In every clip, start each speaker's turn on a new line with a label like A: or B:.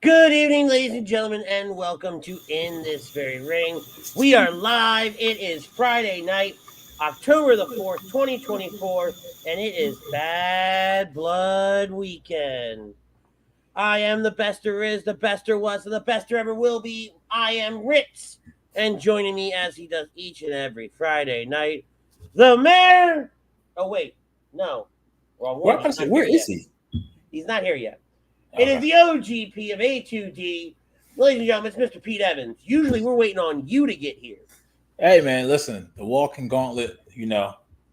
A: Good evening, ladies and gentlemen, and welcome to In This Very Ring. We are live. It is Friday night, October the 4th, 2024, and it is Bad Blood Weekend. I am the best there is, the best there was, and the best there ever will be. I am Ritz, and joining me as he does each and every Friday night, the mayor. Oh, wait, no. Wrong one.
B: Where is he?
A: He's not here yet. It is the OGP of A2D. Ladies and gentlemen, it's Mr. Pete Evans. Usually we're waiting on you to get here.
B: Hey, man, listen, the walking gauntlet,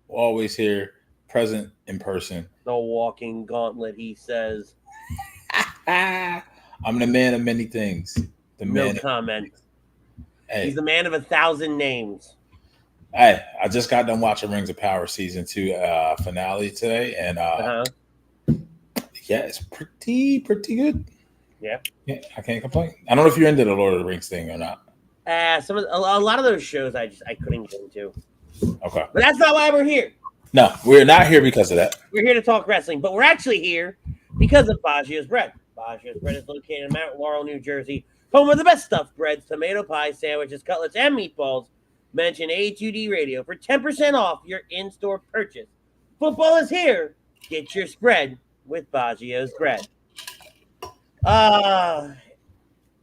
B: always here, present in person.
A: The walking gauntlet, he says.
B: I'm the man of many things.
A: No comment.
B: Hey.
A: He's the man of 1,000 names.
B: Hey, I just got done watching Rings of Power Season 2 finale today, and yeah, it's pretty good.
A: Yeah,
B: I can't complain. I don't know if you're into the Lord of the Rings thing or not.
A: A lot of those shows I couldn't get into.
B: Okay,
A: but that's not why we're here.
B: No, we're not here because of that.
A: We're here to talk wrestling, but we're actually here because of Baggio's Bread. Baggio's Bread is located in Mount Laurel, New Jersey, home of the best stuffed breads, tomato pie, sandwiches, cutlets, and meatballs. Mention A2D Radio for 10% off your in-store purchase. Football is here. Get your spread with Baggio's Bread.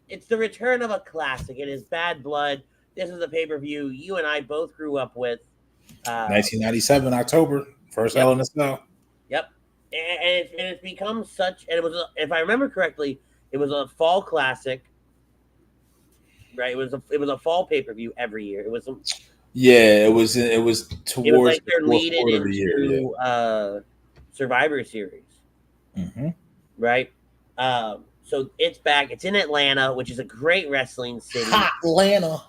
A: It's the return of a classic. It is Bad Blood. This is a pay-per-view you and I both grew up with.
B: 1997 October, first Hell in a Cell.
A: Yep, and it's become such. And it was, if I remember correctly, it was a fall classic. Right, it was a fall pay-per-view every year. It was
B: it was towards
A: it was like their lead into
B: the year,
A: Survivor Series.
B: Mm-hmm.
A: Right, so it's back. It's in Atlanta, which is a great wrestling city.
B: Atlanta.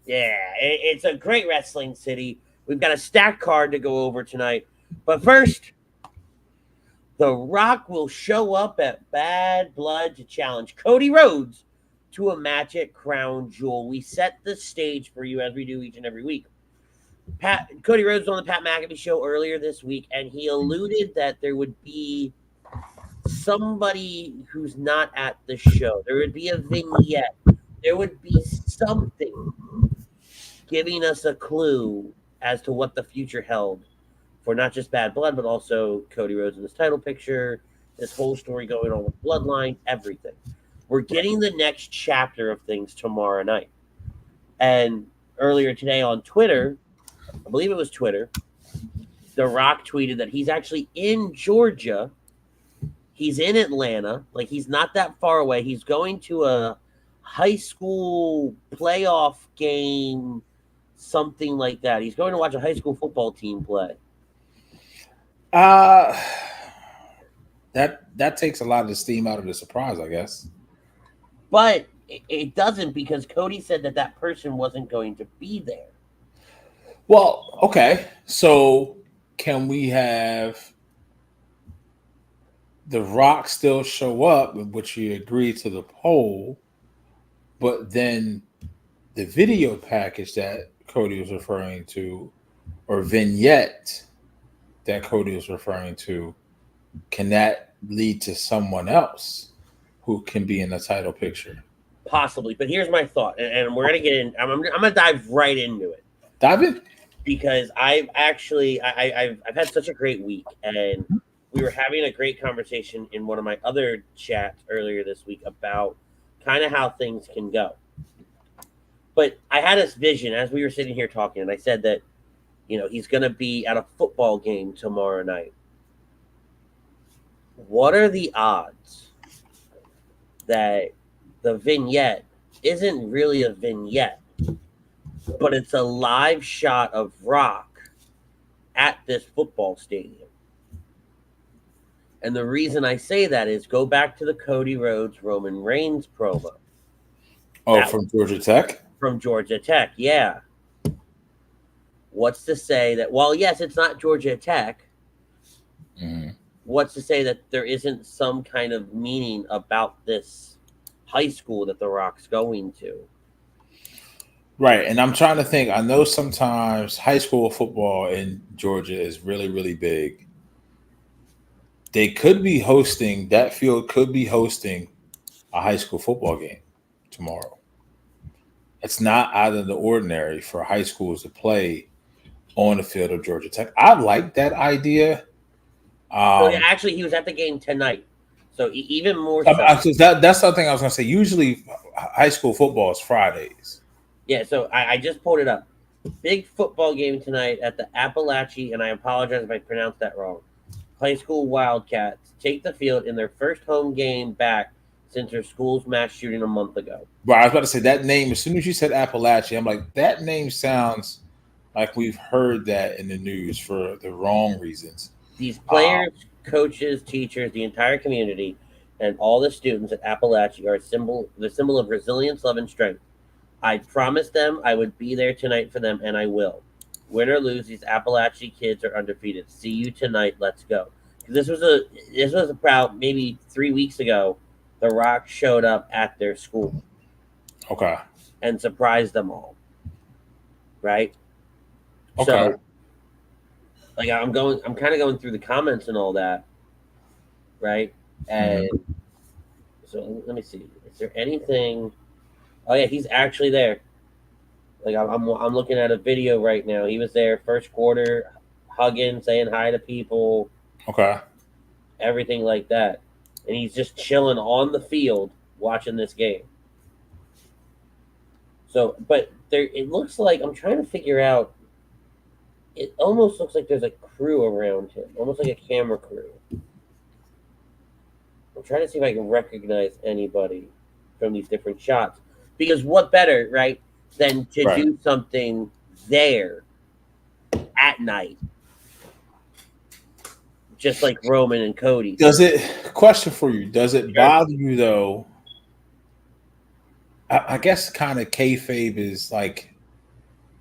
A: Yeah, it's a great wrestling city. We've got a stacked card to go over tonight. But first, The Rock will show up at Bad Blood to challenge Cody Rhodes to a match at Crown Jewel. We set the stage for you as we do each and every week. Cody Rhodes was on the Pat Macafee show earlier this week, and he alluded that there would be somebody who's not at the show. There would be a vignette. There would be something giving us a clue as to what the future held for not just Bad Blood, but also Cody Rhodes in this title picture, this whole story going on with Bloodline, everything. We're getting the next chapter of things tomorrow night. And earlier today on Twitter, I believe it was Twitter, The Rock tweeted that he's actually in Georgia. He's in Atlanta. Like, he's not that far away. He's going to a high school playoff game, something like that. He's going to watch a high school football team play.
B: That takes a lot of the steam out of the surprise, I guess.
A: But it doesn't, because Cody said that person wasn't going to be there.
B: Well, okay. So can we have The Rock still show up, in which he agreed to the poll, but then the video package that Cody was referring to, or vignette that Cody was referring to, can that lead to someone else who can be in the title picture?
A: Possibly, but here's my thought, and we're gonna get in. I'm gonna dive right into it.
B: Dive in,
A: because I've had such a great week, and we were having a great conversation in one of my other chats earlier this week about kind of how things can go. But I had this vision as we were sitting here talking, and I said that, he's going to be at a football game tomorrow night. What are the odds that the vignette isn't really a vignette, but it's a live shot of Rock at this football stadium? And the reason I say that is, go back to the Cody Rhodes Roman Reigns promo.
B: Oh, from Georgia Tech?
A: From Georgia Tech, yeah. What's to say that, well, yes, it's not Georgia Tech.
B: Mm-hmm.
A: What's to say that there isn't some kind of meaning about this high school that The Rock's going to?
B: Right, and I'm trying to think. I know sometimes high school football in Georgia is really, really big. They could be hosting, that field could be hosting a high school football game tomorrow. It's not out of the ordinary for high schools to play on the field of Georgia Tech. I like that idea.
A: So yeah, actually, he was at the game tonight. So even more so.
B: That's something I was going to say. Usually, high school football is Fridays.
A: Yeah, so I just pulled it up. Big football game tonight at the Appalachia, and I apologize if I pronounced that wrong. High school Wildcats take the field in their first home game back since their school's mass shooting a month ago.
B: But I was about to say that name. As soon as you said Appalachia, I'm like, that name sounds like we've heard that in the news for the wrong reasons.
A: These players, coaches, teachers, the entire community, and all the students at Appalachia are the symbol of resilience, love, and strength. I promised them I would be there tonight for them, and I will. Win or lose, these Appalachia kids are undefeated. See you tonight. Let's go. This was about maybe 3 weeks ago. The Rock showed up at their school.
B: Okay.
A: And surprised them all. Right?
B: Okay.
A: So, like I'm kind of going through the comments and all that. Right? And so let me see. Is there anything? Oh yeah, he's actually there. Like I'm looking at a video right now. He was there first quarter, hugging, saying hi to people.
B: Okay.
A: Everything like that. And he's just chilling on the field watching this game. So, but it looks like I'm trying to figure out. It almost looks like there's a crew around him, almost like a camera crew. I'm trying to see if I can recognize anybody from these different shots. Because what better, right, than to do something there at night, just like Roman and Cody.
B: Question for you, does it bother you though? I guess kind of kayfabe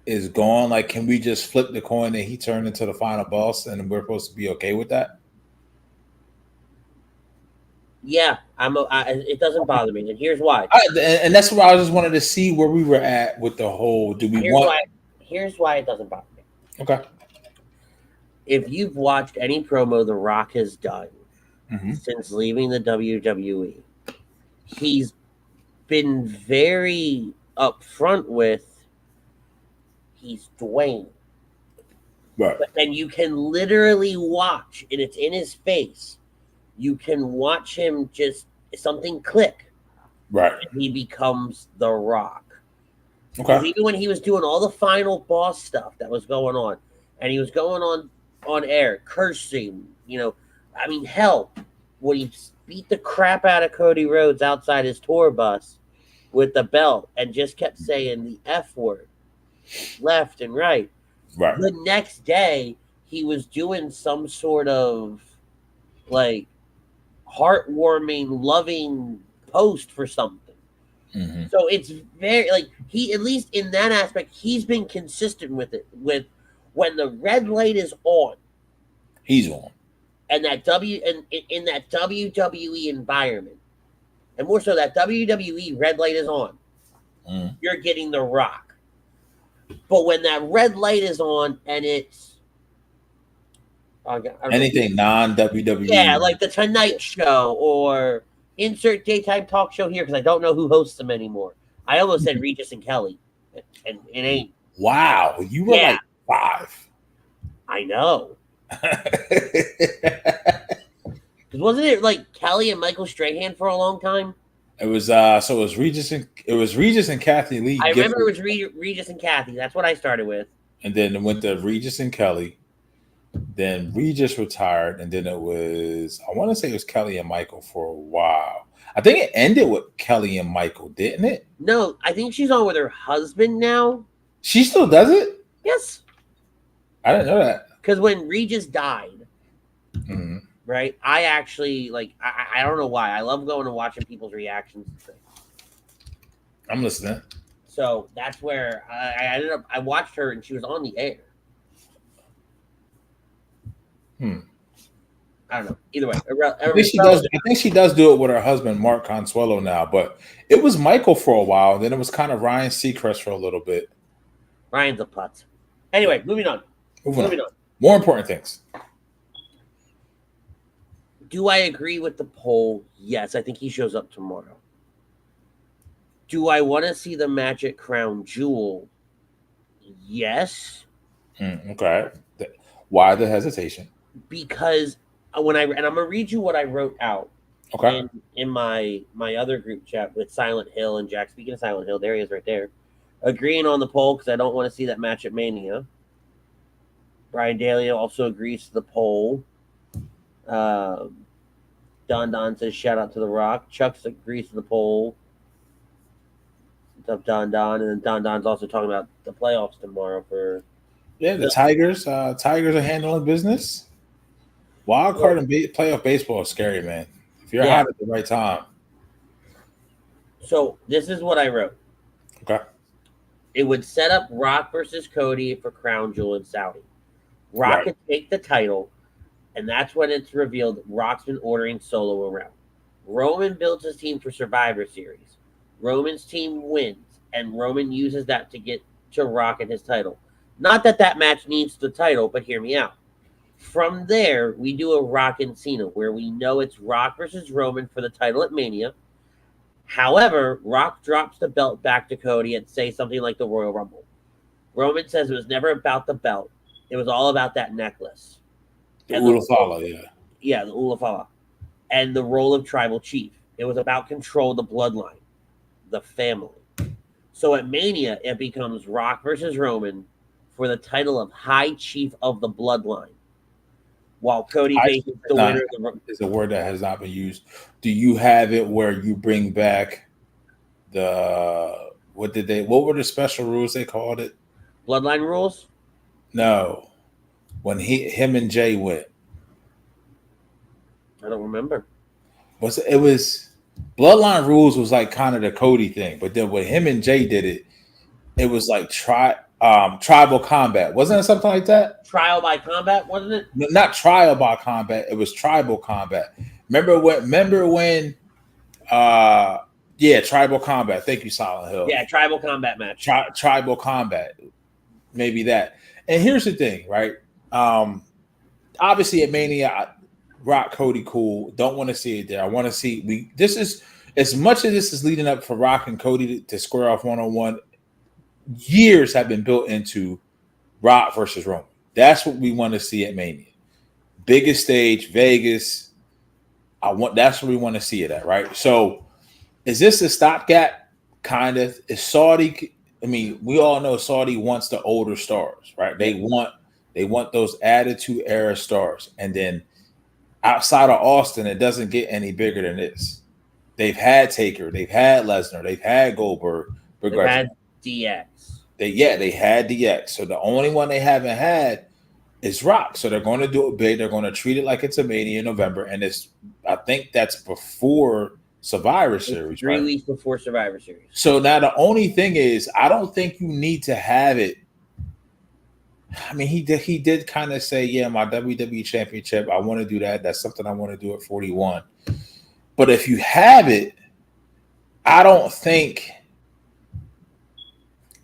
B: is gone. Like, can we just flip the coin and he turned into the final boss and we're supposed to be okay with that?
A: Yeah, it doesn't bother me, and here's why.
B: And that's why I just wanted to see where we were at with the whole.
A: Here's why it doesn't bother me.
B: Okay.
A: If you've watched any promo The Rock has done since leaving the WWE, he's been very upfront with he's Dwayne.
B: Right.
A: But then you can literally watch, and it's in his face. You can watch him just something click.
B: Right.
A: And he becomes The Rock.
B: Okay.
A: Even when he was doing all the final boss stuff that was going on, and he was going on air, cursing, I mean, hell, when he beat the crap out of Cody Rhodes outside his tour bus with the belt and just kept saying the F word left and right.
B: Right.
A: The next day, he was doing some sort of like heartwarming, loving post for something. So it's very he, at least in that aspect, he's been consistent with it. With when the red light is on,
B: he's on,
A: and that in that WWE environment, and more so that WWE red light is on, you're getting The Rock. But when that red light is on and it's
B: anything non-WWE,
A: yeah, like the Tonight Show or insert daytime talk show here, because I don't know who hosts them anymore. I almost said Regis and Kelly, and it ain't.
B: Wow, you were like 5.
A: I know. Because wasn't it like Kelly and Michael Strahan for a long time?
B: It was so it was Regis and Kathy Lee.
A: I remember it was Regis and Kathy. That's what I started with.
B: And then it went to Regis and Kelly. Then Regis retired, and then it was, I want to say it was Kelly and Michael for a while. I think it ended with Kelly and Michael, didn't it?
A: No, I think she's on with her husband now.
B: She still does it?
A: Yes.
B: I didn't know that.
A: Because when Regis died, right, I actually, I don't know why. I love going and watching people's reactions to things.
B: I'm listening.
A: So that's where I watched her, and she was on the air. I don't know. Either way,
B: I think she does do it with her husband, Mark Consuelo, now. But it was Michael for a while. Then it was kind of Ryan Seacrest for a little bit.
A: Ryan's a putz. Anyway, moving on. Moving on.
B: More important things.
A: Do I agree with the poll? Yes, I think he shows up tomorrow. Do I want to see the match at Crown Jewel? Yes.
B: Okay. Why the hesitation?
A: Because when I'm gonna read you what I wrote out
B: Okay.
A: in my other group chat with Silent Hill and Jack. Speaking of Silent Hill, there he is right there, agreeing on the poll because I don't want to see that match at Mania. Brian Daly also agrees to the poll. Don says shout out to The Rock. Chuck agrees to the poll. What's up, Don? And then Don's also talking about the playoffs tomorrow for.
B: The Tigers. Tigers are handling business. Wild card and playoff baseball is scary, man. If you're hot at the right time.
A: So this is what I wrote.
B: Okay.
A: It would set up Rock versus Cody for Crown Jewel in Saudi. Rock could take the title, and that's when it's revealed Rock's been ordering Solo around. Roman builds his team for Survivor Series. Roman's team wins, and Roman uses that to get to Rock and his title. Not that match needs the title, but hear me out. From there, we do a Rock and Cena, where we know it's Rock versus Roman for the title at Mania. However, Rock drops the belt back to Cody and says something like the Royal Rumble. Roman says it was never about the belt. It was all about that necklace.
B: The Ulafala, yeah.
A: Yeah, the Ulafala. And the role of tribal chief. It was about control of the bloodline, the family. So at Mania, it becomes Rock versus Roman for the title of High Chief of the Bloodline. While Cody faces the winner of the...
B: Is a word that has not been used. Do you have it where you bring back the... What were the special rules they called it?
A: Bloodline rules?
B: No. When him and Jay went.
A: I don't remember.
B: It was Bloodline rules was like kind of the Cody thing, but then when him and Jay did it, it was like tribal combat. Wasn't it something like that?
A: Trial by combat, wasn't it?
B: No, not trial by combat. It was tribal combat. Remember when tribal combat. Thank you, Silent Hill.
A: Yeah, tribal combat match.
B: Tribal combat. Maybe that. And here's the thing, right? Obviously at Mania, Rock Cody cool. Don't want to see it there. I want to see this is as much as this is leading up for Rock and Cody to square off one-on-one. Years have been built into Rock versus Roman. That's what we want to see at Mania. Biggest stage, Vegas. That's where we want to see it at, right? So is this a stopgap? Kind of. Is Saudi? I mean, we all know Saudi wants the older stars, right? They want those Attitude Era stars. And then outside of Austin, it doesn't get any bigger than this. They've had Taker, they've had Lesnar, they've had Goldberg,
A: they've had DX.
B: They had DX. So the only one they haven't had is Rock. So they're going to do it big. They're going to treat it like it's a Mania in November, and I think that's before Survivor Series.
A: 3 weeks before Survivor Series.
B: So now the only thing is, I don't think you need to have it. I mean, he did kind of say, yeah, my WWE Championship, I want to do that. That's something I want to do at 41. But if you have it, I don't think,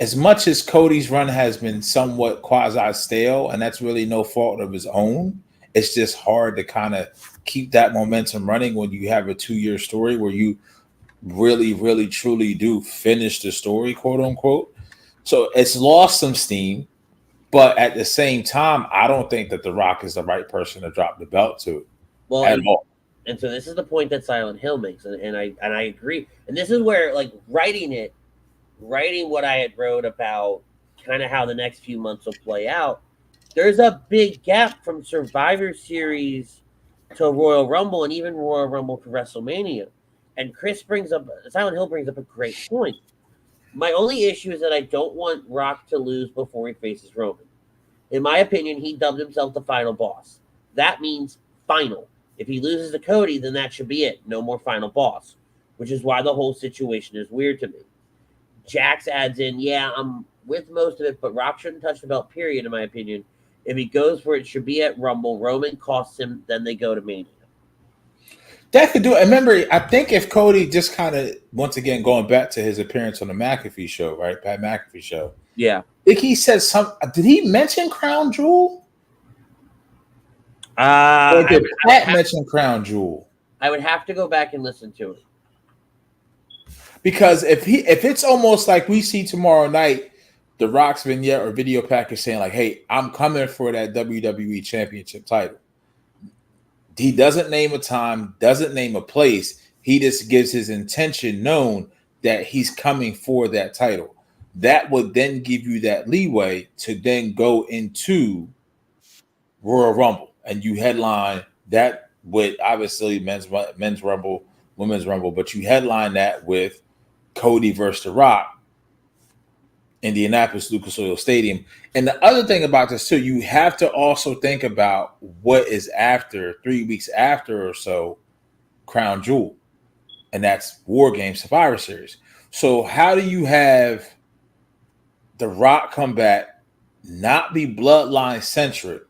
B: as much as Cody's run has been somewhat quasi-stale, and that's really no fault of his own, it's just hard to kind of keep that momentum running when you have a 2-year story where you really, really, truly do finish the story, quote unquote. So it's lost some steam, but at the same time, I don't think that The Rock is the right person to drop the belt to at all.
A: And so this is the point that Silent Hill makes, and I agree. And this is where, like, writing what I had wrote about kind of how the next few months will play out, there's a big gap from Survivor Series to Royal Rumble, and even Royal Rumble to WrestleMania. And Silent Hill brings up a great point. My only issue is that I don't want Rock to lose before he faces Roman. In my opinion, he dubbed himself the final boss. That means final. If he loses to Cody, then that should be it. No more final boss, which is why the whole situation is weird to me. Jax adds in, yeah, I'm with most of it, but Rock shouldn't touch the belt, period, in my opinion. If he goes for it, should be at Rumble. Roman costs him, then they go to Mania.
B: That could do it. Remember, I think if Cody just kind of, once again, going back to his appearance on the McAfee show, right? Pat Macafee show.
A: Yeah.
B: I think he said did he mention Crown Jewel? Or did Pat mention Crown Jewel?
A: I would have to go back and listen to it.
B: Because if it's almost like we see tomorrow night, the Rock's vignette or video package saying like, "Hey, I'm coming for that WWE Championship title." He doesn't name a time, doesn't name a place. He just gives his intention known that he's coming for that title. That would then give you that leeway to then go into Royal Rumble, and you headline that with obviously men's Rumble, women's Rumble, but you headline that with Cody versus The Rock, Indianapolis Lucas Oil Stadium. And the other thing about this too, you have to also think about what is after 3 weeks after or so Crown Jewel, and that's War Games Survivor Series. So how do you have The Rock come back, not be bloodline centric,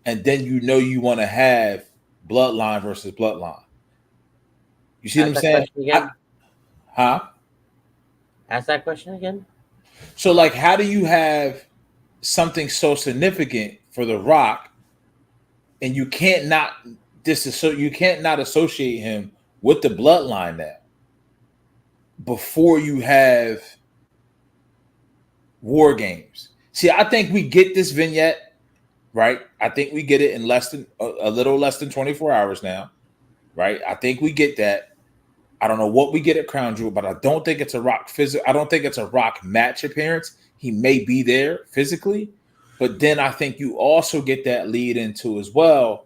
B: and then you want to have bloodline versus bloodline? You see
A: Ask
B: what I'm
A: that
B: saying?
A: question again.
B: Huh?
A: Ask that question again.
B: So like, how do you have something so significant for The Rock, and you can't not associate him with the bloodline now before you have War Games? See, I think we get this vignette, right? I think we get it in less than a little less than 24 hours now, right? I think we get that. I don't know what we get at Crown Jewel, but I don't think it's a Rock I don't think it's a Rock match appearance. He may be there physically, but then I think you also get that lead into as well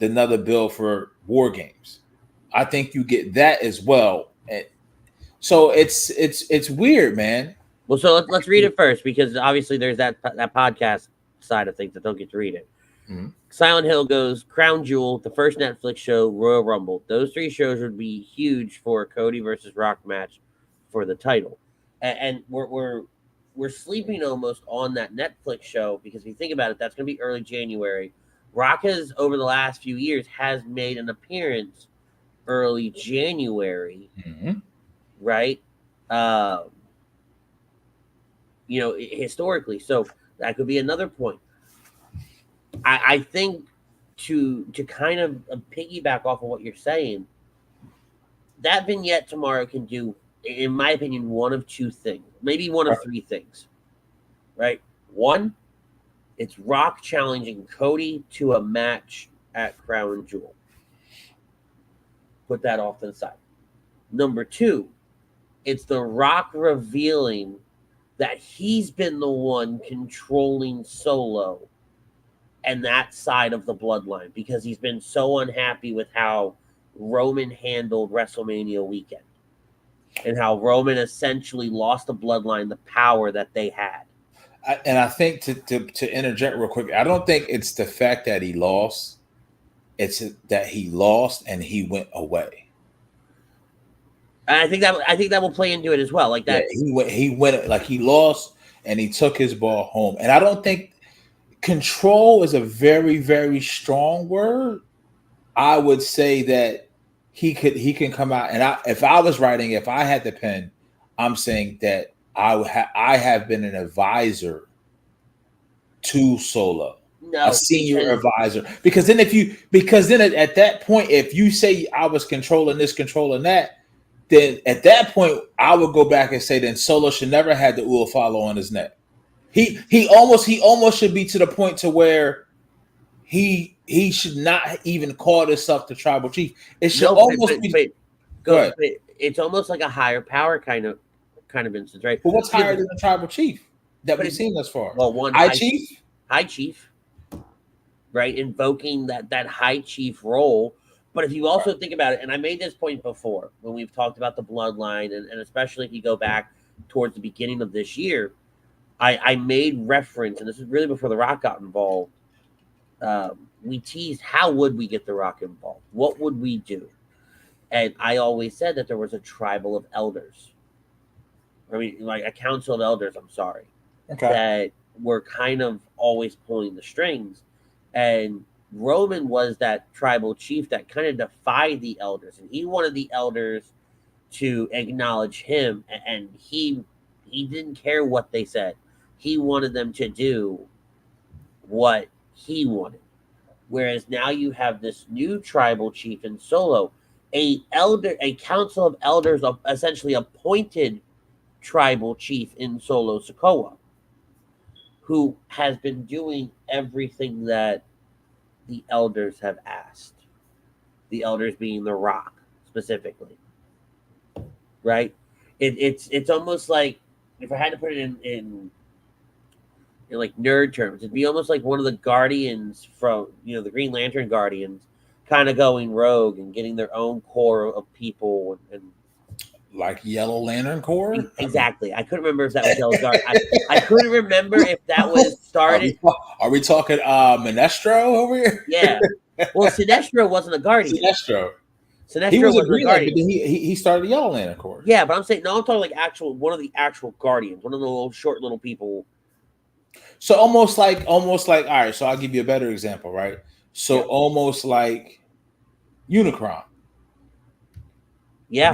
B: another bill for War Games. I think you get that as well. And so it's weird, man.
A: Well, so let's read it first, because obviously there's that podcast side of things that don't get to read it.
B: Mm-hmm.
A: Silent Hill goes Crown Jewel, the first Netflix show, Royal Rumble. Those three shows would be huge for Cody versus Rock match for the title, and we're sleeping almost on that Netflix show, because if you think about it, that's going to be early January. Rock has over the last few years has made an appearance early January,
B: Mm-hmm.
A: right? Historically, so that could be another point. I think to kind of piggyback off of what you're saying, that vignette tomorrow can do, in my opinion, one of two things, maybe one of three things, right? One, it's Rock challenging Cody to a match at Crown Jewel. Put that off to the side. Number two, it's The Rock revealing that he's been the one controlling Solo and that side of the bloodline, because he's been so unhappy with how Roman handled WrestleMania weekend and how Roman essentially lost the bloodline the power that they had.
B: And I think to interject real quick, I don't think it's the fact that he lost. It's that he lost and he went away.
A: And I think that will play into it as well. Like that,
B: yeah, he went like he lost and he took his ball home. And I don't think control is a very, very strong word. I would say that he can come out, and if I was writing, if I had the pen, I'm saying that I have been an advisor to Solo,
A: no,
B: a senior advisor, because then at that point, if you say I was controlling this, controlling that, then at that point I would go back and say then Solo should never have the Ul follow on his neck. He almost should be to the point to where he should not even call himself the tribal chief. It should be. Go ahead.
A: It's almost like a higher power kind of instance, right?
B: But what's higher than the tribal chief that we've seen thus far?
A: Well, one
B: high chief,
A: right? Invoking that high chief role. But if you also think about it, and I made this point before when we've talked about the bloodline, and especially if you go back towards the beginning of this year, I made reference, and this is really before The Rock got involved. We teased, how would we get The Rock involved? What would we do? And I always said that there was a tribal of elders. I mean, like a council of elders, I'm sorry.
B: Okay.
A: That were kind of always pulling the strings. And Roman was that tribal chief that kind of defied the elders. And he wanted the elders to acknowledge him. And he didn't care what they said. He wanted them to do what he wanted. Whereas now you have this new tribal chief in Solo. a council of elders, essentially appointed tribal chief in Solo Sokoa, who has been doing everything that the elders have asked. The elders being The Rock specifically, right? It's almost like, if I had to put it in like nerd terms, it'd be almost like one of the Guardians from the Green Lantern Guardians, kind of going rogue and getting their own core of people and
B: like Yellow Lantern Corps.
A: exactly. I couldn't remember if that was Yellow Guard. I couldn't remember if that was started.
B: Are we talking Minestro over here?
A: Yeah. Well, Sinestro wasn't a Guardian.
B: Sinestro.
A: Sinestro
B: He was a
A: wasn't
B: Green
A: a
B: Lantern,
A: Guardian.
B: but then he started the Yellow Lantern Corps.
A: Yeah, but I'm saying, no, I'm talking like one of the actual Guardians, one of the little short little people.
B: So almost like, all right. So I'll give you a better example, right? So almost like Unicron.
A: Yeah.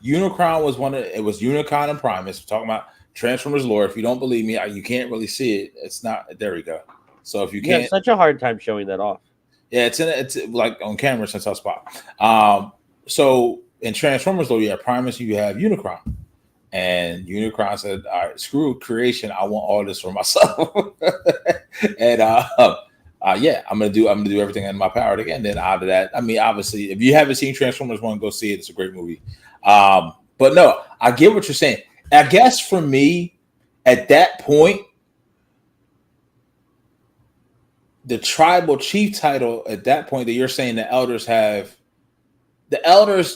B: Unicron was it was Unicron and Primus. We're talking about Transformers lore. If you don't believe me, you can't really see it. It's not, there we go. So if you can't,
A: such a hard time showing that off.
B: Yeah, it's like on camera, it's a tough spot. So in Transformers lore, you have Primus, you have Unicron. And Unicron said, all right, screw creation. I want all this for myself. And yeah, I'm gonna do everything in my power to get. And then out of that, I mean, obviously, if you haven't seen Transformers 1, go see it. It's a great movie. But no, I get what you're saying. I guess for me, at that point, the tribal chief title, at that point that you're saying the elders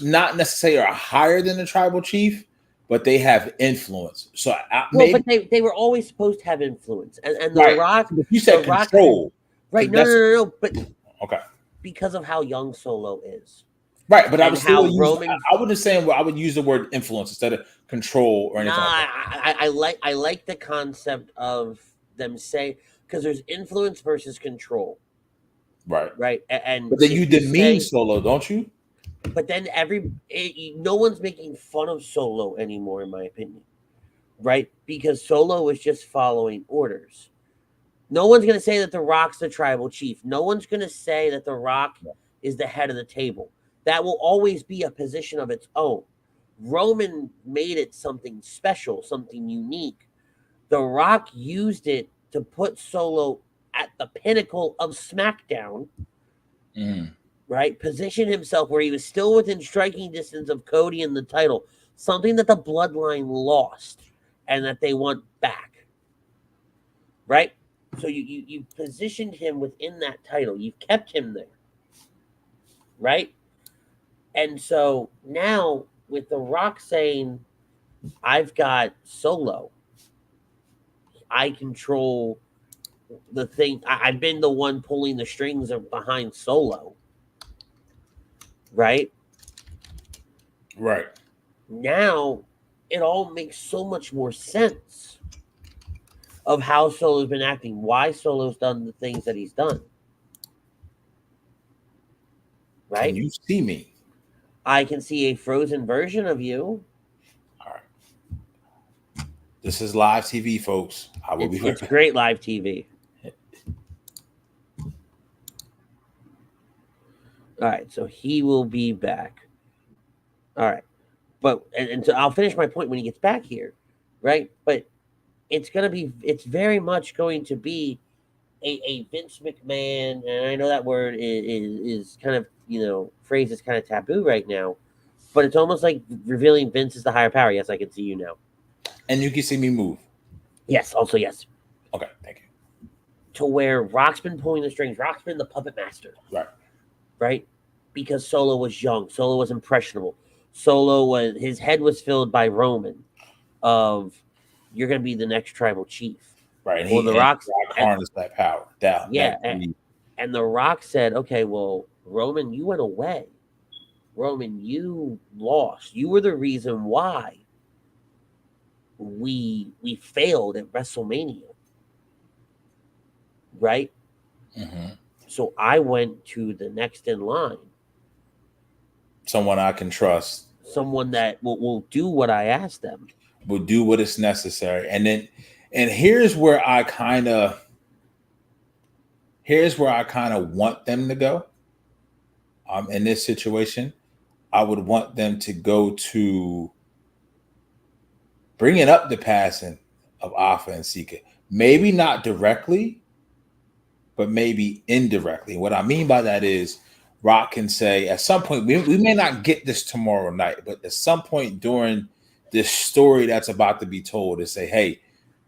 B: not necessarily are higher than the tribal chief, but they have influence. So
A: but they were always supposed to have influence. And The
B: right.
A: Rock,
B: you said control.
A: Right. No. But
B: okay.
A: Because of how young Solo is.
B: Right, but I would still I would use the word influence instead of control or anything.
A: I like the concept of them saying, because there's influence versus control. Right. And
B: but then you demean Solo, don't you?
A: But then no one's making fun of Solo anymore, in my opinion. Right? Because Solo is just following orders. No one's going to say that The Rock's the tribal chief. No one's going to say that The Rock is the head of the table. That will always be a position of its own. Roman made it something special, something unique. The Rock used it to put Solo at the pinnacle of Smackdown. Right? Position himself where he was still within striking distance of Cody and the title. Something that the Bloodline lost and that they want back. Right? So you positioned him within that title. You've kept him there. Right? And so now with The Rock saying, I've got Solo. I control the thing. I've been the one pulling the strings behind Solo. Right?
B: Right.
A: Now it all makes so much more sense of how Solo's been acting, why Solo's done the things that he's done. Right?
B: Can you see me?
A: I can see a frozen version of you.
B: All right. This is live TV, folks.
A: It's great live TV. All right, so he will be back. All right. But and so I'll finish my point when he gets back here, right? But it's very much going to be a Vince McMahon, and I know that word is kind of, phrase is kind of taboo right now, but it's almost like revealing Vince is the higher power. Yes, I can see you now.
B: And you can see me move.
A: Yes, also yes.
B: Okay, thank you.
A: To where Rock's been pulling the strings, Rock's been the puppet master. Right? Because Solo was young, Solo was impressionable. His head was filled by Roman of, you're going to be the next tribal chief.
B: Right.
A: Well, Rock
B: harnessed that power.
A: And The Rock said, okay, well, Roman, you went away. Roman, you lost. You were the reason why we failed at WrestleMania. Right?
B: Mm-hmm.
A: So I went to the next in line.
B: Someone I can trust.
A: Someone that will do what I asked them.
B: Will do what is necessary. And here's where I kind of want them to go. In this situation, I would want them to go to bringing up the passing of Alpha and Sika. Maybe not directly, but maybe indirectly. What I mean by that is Rock can say at some point, we may not get this tomorrow night, but at some point during this story that's about to be told, to say, hey,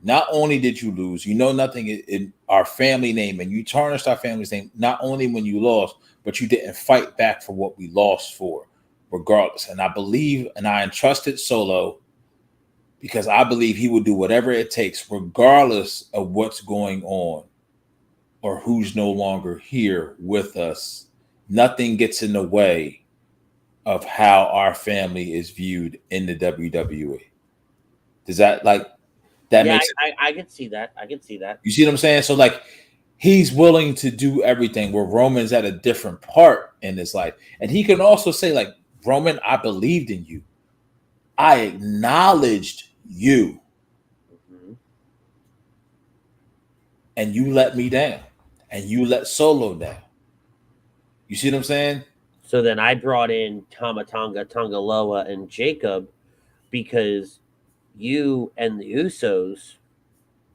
B: not only did you lose, you know nothing in our family name, and you tarnished our family's name, not only when you lost, but you didn't fight back for what we lost for, regardless. And I believe, and I entrusted Solo because I believe he will do whatever it takes, regardless of what's going on or who's no longer here with us. Nothing gets in the way of how our family is viewed in the WWE. Does that that
A: Yeah,
B: makes
A: I can see that. I can see that.
B: you see what I'm saying? So he's willing to do everything where Roman's at a different part in his life. And he can also say, Roman, I believed in you. I acknowledged you.
A: Mm-hmm.
B: And you let me down. And you let Solo down. You see what I'm saying?
A: So then I brought in Tama Tonga, Tongaloa, and Jacob because you and the Usos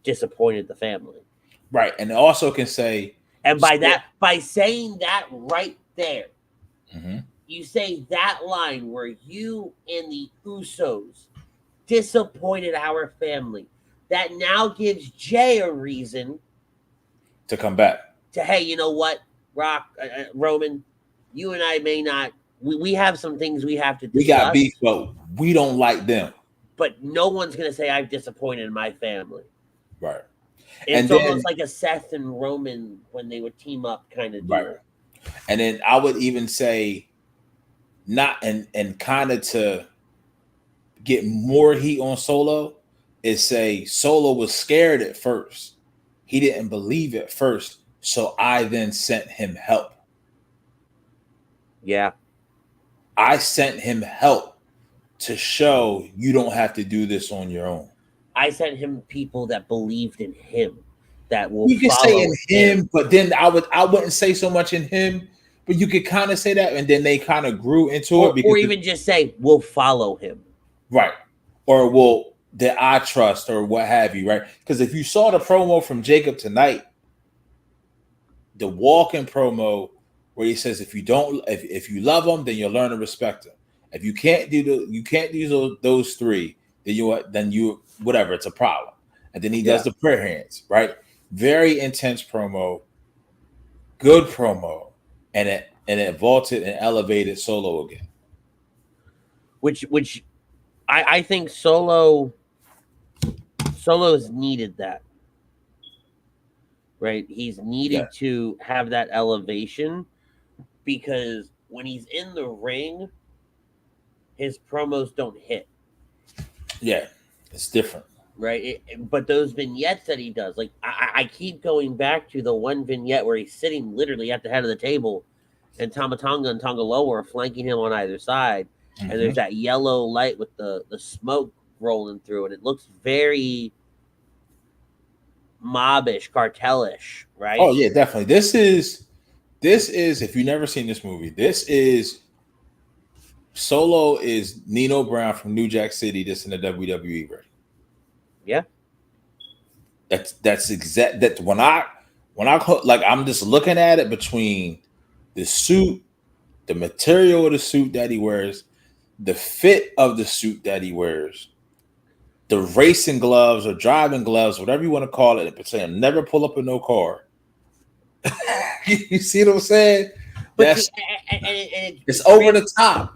A: disappointed the family.
B: Right. And also can say,
A: and by saying that right there,
B: mm-hmm.
A: you say that line where you and the Usos disappointed our family. That now gives Jay a reason
B: to come back.
A: Hey, you know what, Roman, you and I may not. We have some things we have to discuss.
B: We got beef, but we don't like them.
A: But no one's gonna say I've disappointed my family.
B: Right.
A: It's almost like a Seth and Roman when they would team up kind of deal.
B: Right. And then I would even say, not and kind of to get more heat on Solo, is say Solo was scared at first. He didn't believe at first. So I then sent him help.
A: Yeah.
B: I sent him help to show you don't have to do this on your own.
A: I sent him people that believed in him, that will
B: you can
A: follow
B: say in him, but then I wouldn't say so much in him, but you could kind of say that, and then they kind of grew into it.
A: Or even just say, we'll follow him.
B: Right. Or that I trust, or what have you, right? Because if you saw the promo from Jacob tonight, the walk-in promo where he says, if you love them, then you'll learn to respect them. If you can't do those three, then you whatever, it's a problem. And then he does the prayer hands, right? Very intense promo, good promo, and it vaulted and elevated Solo again.
A: Which I think Solo's needed that. Right? He's needed to have that elevation, because when he's in the ring, his promos don't hit.
B: Yeah, it's different.
A: Right? But those vignettes that he does, I keep going back to the one vignette where he's sitting literally at the head of the table, and Tama Tonga and Tongaloa are flanking him on either side. Mm-hmm. And there's that yellow light with the smoke rolling through, and it looks very mobbish, cartelish, right?
B: Oh yeah, definitely. This is if you've never seen this movie, this is Solo is Nino Brown from New Jack City, this in the WWE ring.
A: Yeah.
B: That's exact. That when I I'm just looking at it between the suit, the material of the suit that he wears, the fit of the suit that he wears, the racing gloves or driving gloves, whatever you want to call it, but saying never pull up in no car. You see what I'm saying? That's it's over the top.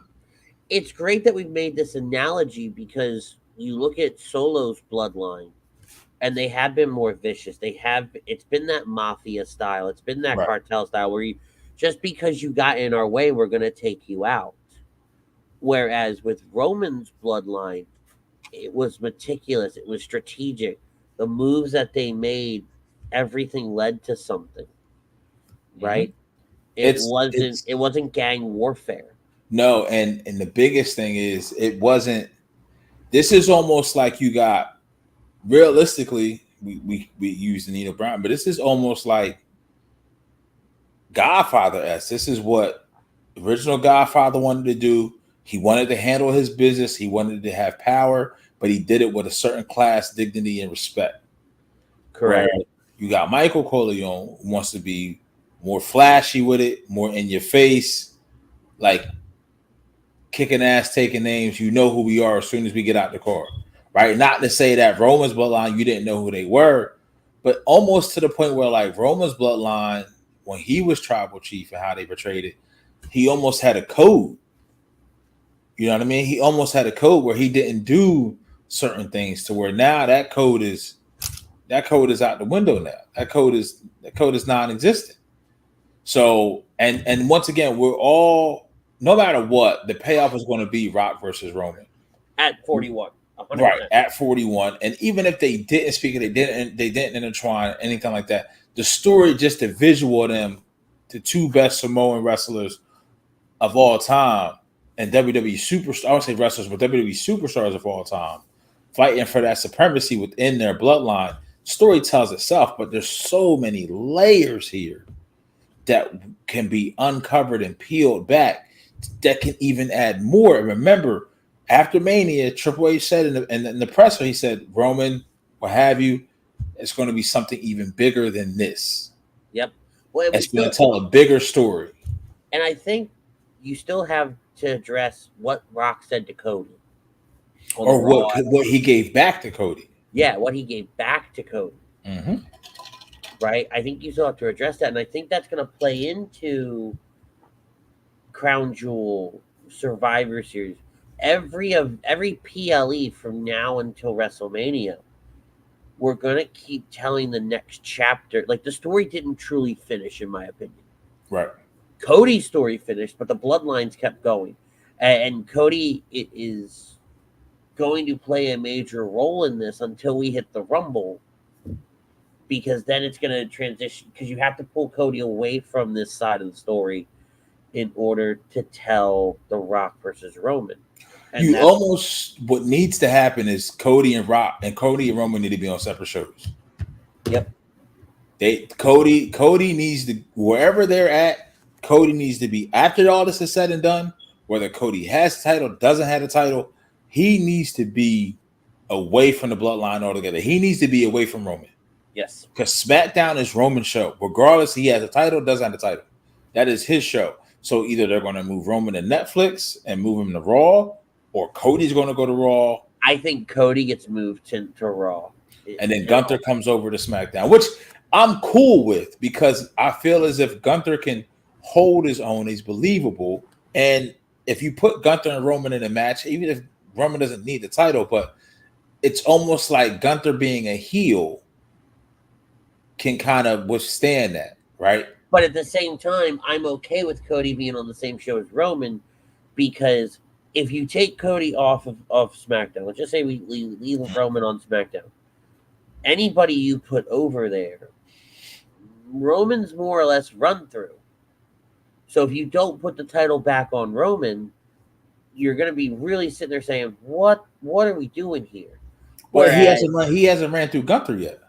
A: It's great that we've made this analogy, because you look at Solo's bloodline, and they have been more vicious. It's been that mafia style. It's been that cartel style where just because you got in our way, we're going to take you out. Whereas with Roman's bloodline, it was meticulous. It was strategic. The moves that they made, everything led to something, right? Mm-hmm. It wasn't gang warfare.
B: No, and the biggest thing is it wasn't. This is almost like you got. Realistically, we use Nino Brown, but this is almost like Godfather-esque. This is what original Godfather wanted to do. He wanted to handle his business. He wanted to have power, but he did it with a certain class, dignity, and respect.
A: Correct.
B: Where you got Michael Corleone, who wants to be more flashy with it, more in your face, like kicking ass, taking names. You know who we are as soon as we get out the car, right? Not to say that Roman's bloodline, you didn't know who they were, but almost to the point where like Roman's bloodline, when he was tribal chief and how they portrayed it, he almost had a code. You know what I mean? He almost had a code where he didn't do certain things to where now that code is out the window now. That code is non-existent. So and once again, we're all, no matter what, the payoff is going to be Rock versus Roman
A: at 41. 100%.
B: Right, at 41. And even if they didn't speak it, they didn't intertwine anything like that. The story, just the visual of them, the two best Samoan wrestlers of all time, and WWE superstars, I would say wrestlers, but WWE superstars of all time, fighting for that supremacy within their bloodline. Story tells itself, but there's so many layers here that can be uncovered and peeled back that can even add more. And remember, after Mania, Triple H said in the presser, he said, Roman, what have you, it's going to be something even bigger than this.
A: Yep. Well,
B: it's going to tell a bigger story.
A: And I think you still have to address what Rock said to Cody.
B: Or what he gave back to Cody.
A: Yeah, what he gave back to Cody.
B: Mm-hmm.
A: Right? I think you still have to address that. And I think that's going to play into Crown Jewel, Survivor Series. Every PLE from now until WrestleMania, we're going to keep telling the next chapter. Like, the story didn't truly finish, in my opinion.
B: Right.
A: Cody's story finished, but the bloodlines kept going. And Cody is going to play a major role in this until we hit the Rumble, because then it's going to transition, because you have to pull Cody away from this side of the story in order to tell The Rock versus Roman. And
B: what needs to happen is Cody and Roman need to be on separate shows.
A: Yep.
B: Cody needs to, wherever they're at, Cody needs to be, after all this is said and done, whether Cody has the title, doesn't have the title, he needs to be away from the bloodline altogether. He needs to be away from Roman.
A: Yes.
B: Because SmackDown is Roman's show. Regardless, he has a title, doesn't have the title. That is his show. So either they're going to move Roman to Netflix and move him to Raw, or Cody's going to go to Raw.
A: I think Cody gets moved to Raw.
B: And then Gunther comes over to SmackDown, which I'm cool with, because I feel as if Gunther can hold his own. He's believable. And if you put Gunther and Roman in a match, even if Roman doesn't need the title, but it's almost like Gunther being a heel can kind of withstand that, right?
A: But at the same time, I'm okay with Cody being on the same show as Roman, because if you take Cody off of SmackDown, let's just say we leave Roman on SmackDown, anybody you put over there, Roman's more or less run through. So if you don't put the title back on Roman, you're going to be really sitting there saying, what are we doing here?
B: Well, he hasn't ran through Gunther yet.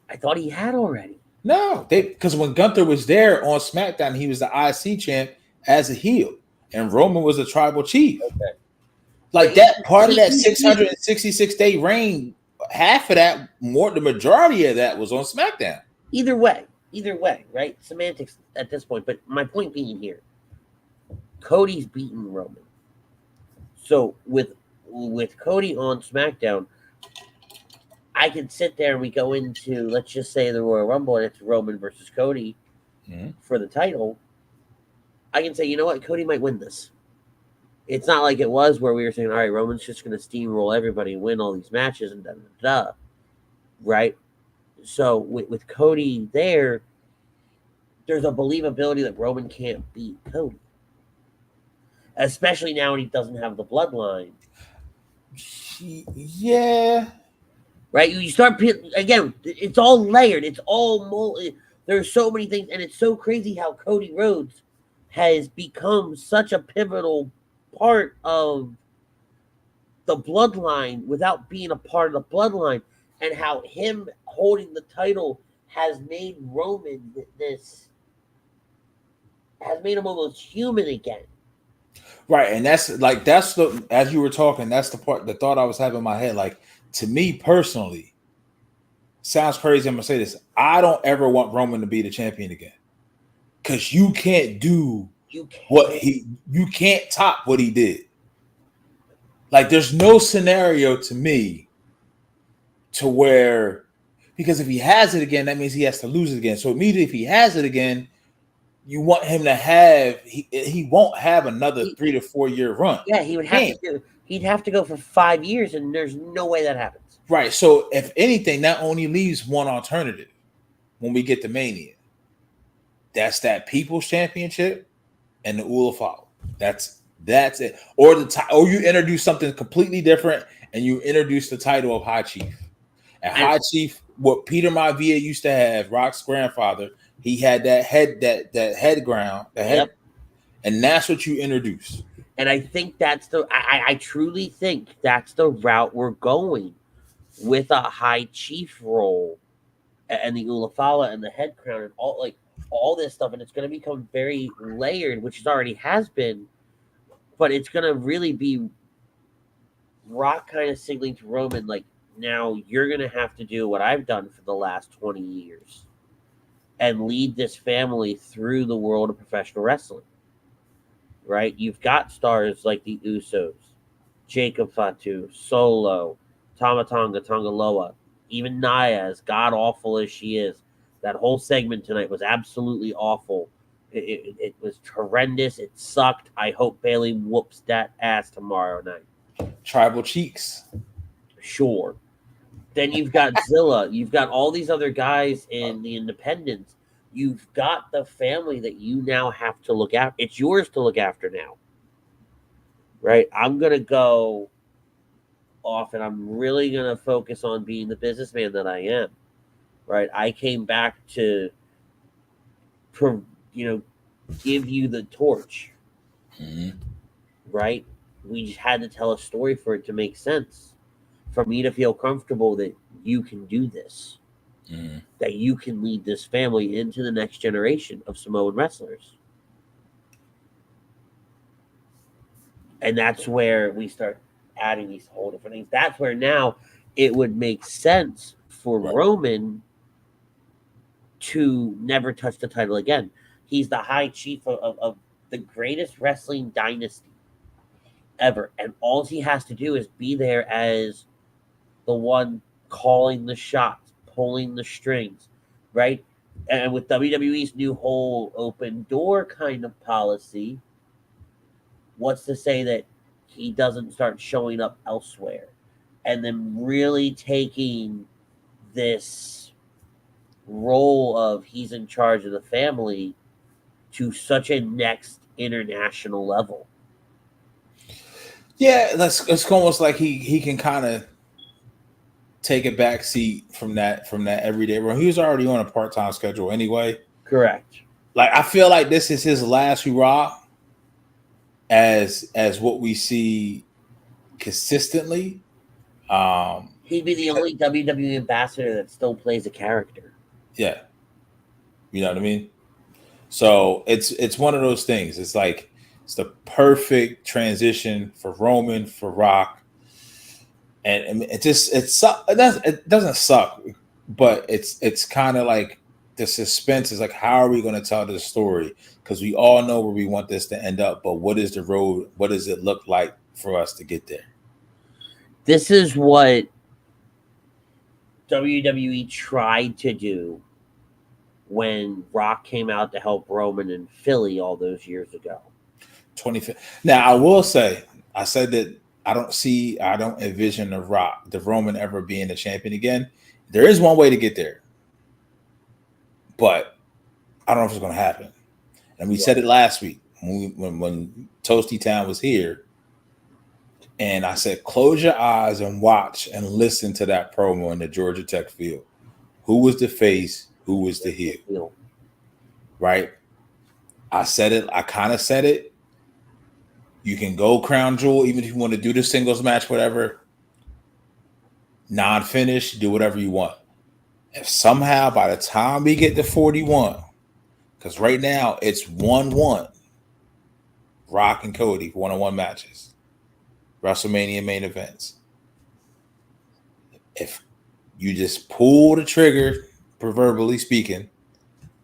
A: I thought he had already.
B: No, because when Gunther was there on SmackDown, he was the IC champ as a heel, and Roman was a tribal chief.
A: Okay.
B: Like that part of that 666-day reign, half of that, the majority of that was on SmackDown.
A: Either way, right? Semantics at this point. But my point being here, Cody's beaten Roman. So with Cody on SmackDown, I could sit there and we go into, let's just say, the Royal Rumble, and it's Roman versus Cody for the title. I can say, you know what? Cody might win this. It's not like it was where we were saying, all right, Roman's just going to steamroll everybody and win all these matches and da-da-da. Right? So with Cody there's a believability that Roman can't beat Cody. Especially now when he doesn't have the bloodline.
B: Yeah.
A: Right? You start, again, it's all layered. It's all, there's so many things. And it's so crazy how Cody Rhodes has become such a pivotal part of the bloodline without being a part of the bloodline. And how him holding the title has made Roman has made him almost human again.
B: Right, and that's the as you were talking, that's the thought I was having in my head. Like, to me personally, sounds crazy. I'm gonna say this: I don't ever want Roman to be the champion again, because you can't do you can't top what he did. Like, there's no scenario to me to where, because if he has it again, that means he has to lose it again. So immediately, if he has it again, you want him to have he won't have another 3 to 4 year run.
A: Yeah, he would have to do. He'd have to go for 5 years, and there's no way that happens.
B: Right. So if anything, that only leaves one alternative when we get to Mania. That's that People's Championship and the Ulafal. That's it. Or or you introduce something completely different, and you introduce the title of High Chief. And High Chief, what Peter Maivia used to have, Rock's grandfather, he had that head and that's what you introduce.
A: And I think that's I truly think that's the route we're going with a High Chief role and the Ulafala and the head crown and all this stuff, and it's going to become very layered, which it already has been, but it's going to really be Rock kind of signaling to Roman, like, now you're going to have to do what I've done for the last 20 years and lead this family through the world of professional wrestling. Right? You've got stars like the Usos, Jacob Fatu, Solo, Tama Tonga, Tongaloa, even Nia, as god awful as she is. That whole segment tonight was absolutely awful. It was horrendous. It sucked. I hope Bayley whoops that ass tomorrow night.
B: Tribal cheeks.
A: Sure. Then you've got Zilla. You've got all these other guys in the independents. You've got the family that you now have to look after. It's yours to look after now. Right? I'm going to go off, and I'm really going to focus on being the businessman that I am. Right? I came back to, give you the torch.
B: Mm-hmm.
A: Right? We just had to tell a story for it to make sense. For me to feel comfortable that you can do this. Mm-hmm. That you can lead this family into the next generation of Samoan wrestlers. And that's where we start adding these whole different things. That's where now it would make sense for Roman to never touch the title again. He's the High Chief of the greatest wrestling dynasty ever. And all he has to do is be there as the one calling the shots, pulling the strings, right? And with WWE's new whole open door kind of policy, what's to say that he doesn't start showing up elsewhere and then really taking this role of he's in charge of the family to such a next international level?
B: Yeah, it's almost like he can kind of take a back seat from that everyday run. He was already on a part-time schedule anyway.
A: Correct.
B: Like, I feel like this is his last hurrah as what we see consistently.
A: He'd be the only WWE ambassador that still plays a character.
B: Yeah. You know what I mean? So it's one of those things. It's like it's the perfect transition for Roman, for Rock. And it doesn't suck, but it's kind of like the suspense is like, how are we going to tell this story? Because we all know where we want this to end up, but what is the road? What does it look like for us to get there?
A: This is what WWE tried to do when Rock came out to help Roman in Philly all those years ago.
B: 25. Now, I will say, I said that I don't envision the Roman ever being the champion again. There is one way to get there, but I don't know if it's going to happen. And we said it last week when Toasty Town was here, and I said, close your eyes and watch and listen to that promo in the Georgia Tech field. Who was the face? Who was the heel? Right? I said it. I kind of said it. You can go crown jewel, even if you want to do the singles match, whatever. Non-finish, do whatever you want. If somehow by the time we get to 41, because right now it's 1-1, Rock and Cody one-on-one matches, WrestleMania main events. If you just pull the trigger, proverbially speaking,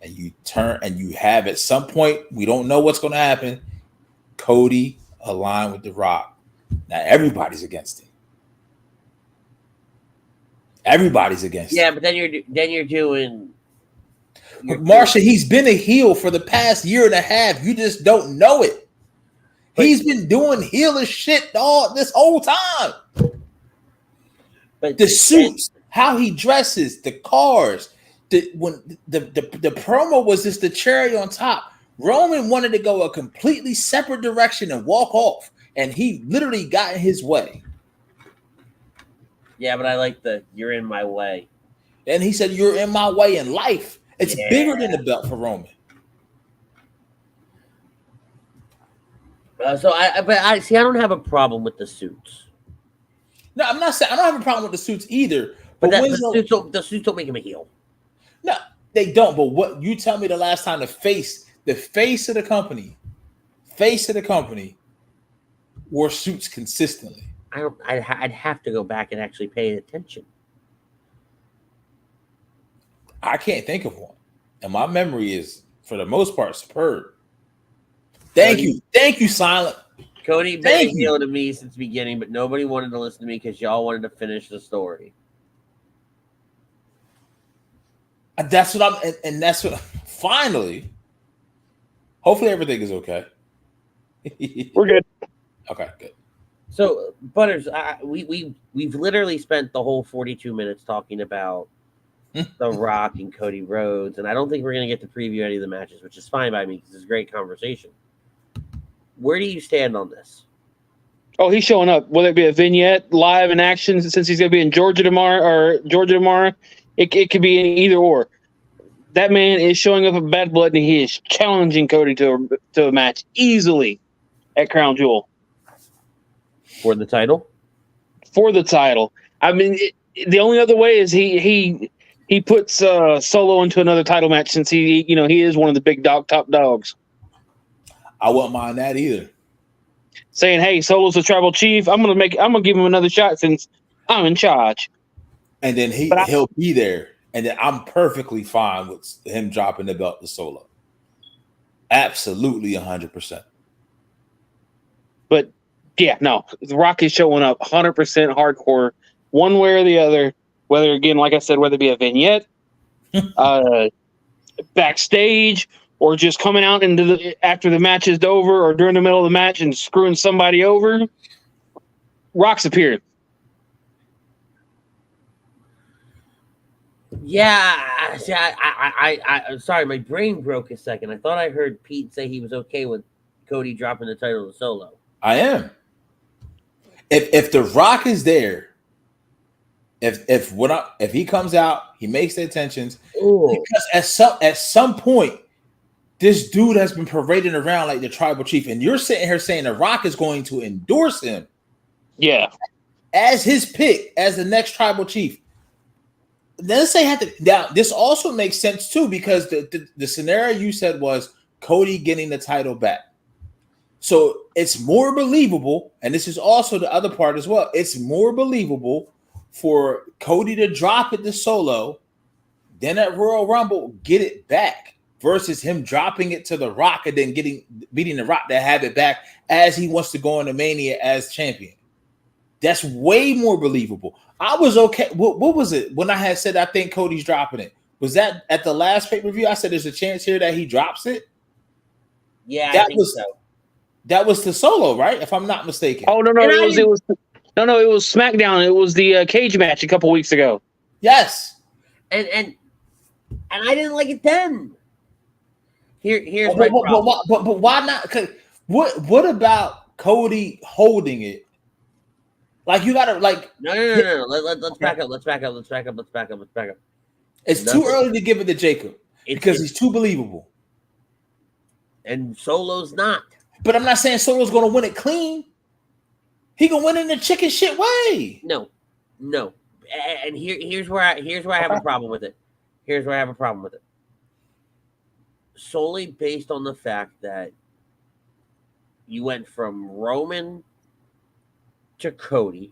B: and you turn and you have at some point, we don't know what's going to happen, Cody aligned with The Rock. Now everybody's against him. Everybody's against him.
A: Yeah, but then you're doing.
B: Marsha, he's been a heel for the past year and a half. You just don't know it. But he's been doing heelish shit all this whole time. But the suits, how he dresses, the cars, the promo was just the cherry on top. Roman wanted to go a completely separate direction and walk off, and he literally got in his way.
A: Yeah, but I like the "you're in my way."
B: And he said, "You're in my way in life." It's bigger than the belt for Roman.
A: I see. I don't have a problem with the suits.
B: No, I'm not saying I don't have a problem with the suits either.
A: But the suits don't make him a heel.
B: No, they don't. But what you tell me the last time the face of the company wore suits consistently.
A: I'd have to go back and actually pay attention.
B: I can't think of one, and my memory is, for the most part, superb. Thank you, Silent.
A: Cody been a heel to me since the beginning, but nobody wanted to listen to me because y'all wanted to finish the story.
B: That's what and that's what. Finally, hopefully everything is okay.
C: We're good.
B: Okay, good.
A: So, Butters, we've literally spent the whole 42 minutes talking about The Rock and Cody Rhodes, and I don't think we're going to get to preview any of the matches, which is fine by me because it's a great conversation. Where do you stand on this?
C: Oh, he's showing up. Whether it be a vignette, live in action, since he's going to be in Georgia tomorrow, it could be either or. That man is showing up at Bad Blood, and he is challenging Cody to a match easily at Crown Jewel.
A: For the title?
C: For the title. I mean, the only other way is he puts Solo into another title match, since he is one of the big top dogs.
B: I wouldn't mind that either.
C: Saying, "Hey, Solo's the tribal chief. I'm gonna give him another shot since I'm in charge."
B: And then he'll be there, and then I'm perfectly fine with him dropping the belt to Solo. Absolutely 100%.
C: But yeah, no, The Rock is showing up 100% hardcore, one way or the other. Whether, again, like I said, whether it be a vignette, backstage, or just coming out after the match is over or during the middle of the match and screwing somebody over, Rock's appeared.
A: Yeah, see, I'm sorry, my brain broke a second. I thought I heard Pete say he was okay with Cody dropping the title to Solo.
B: I am. If The Rock is there, if he comes out, he makes the attentions. Ooh. Because at some point, this dude has been parading around like the tribal chief, and you're sitting here saying The Rock is going to endorse him, as his pick as the next tribal chief. Then say now this also makes sense too, because the scenario you said was Cody getting the title back. So it's more believable, and this is also the other part as well. It's more believable for Cody to drop it to Solo, then at Royal Rumble get it back, versus him dropping it to The Rock and then beating The Rock to have it back as he wants to go into Mania as champion. That's way more believable. I was okay. What was it when I had said I think Cody's dropping it? Was that at the last pay-per-view? I said there's a chance here that he drops it.
A: Yeah, I think so.
B: That was to Solo, right? If I'm not mistaken.
C: Oh no, it was Smackdown. It was the cage match a couple weeks ago.
B: Yes,
A: and I didn't like it then. Here's my problem.
B: But why not? What about Cody holding it? Like, you gotta
A: no. Let's back up.
B: It's too early to give it to Jacob because he's too believable.
A: And Solo's not.
B: But I'm not saying Solo's gonna win it clean. He gonna win it in the chicken shit way.
A: No. And here's where I have a problem with it. Solely based on the fact that you went from Roman to Cody,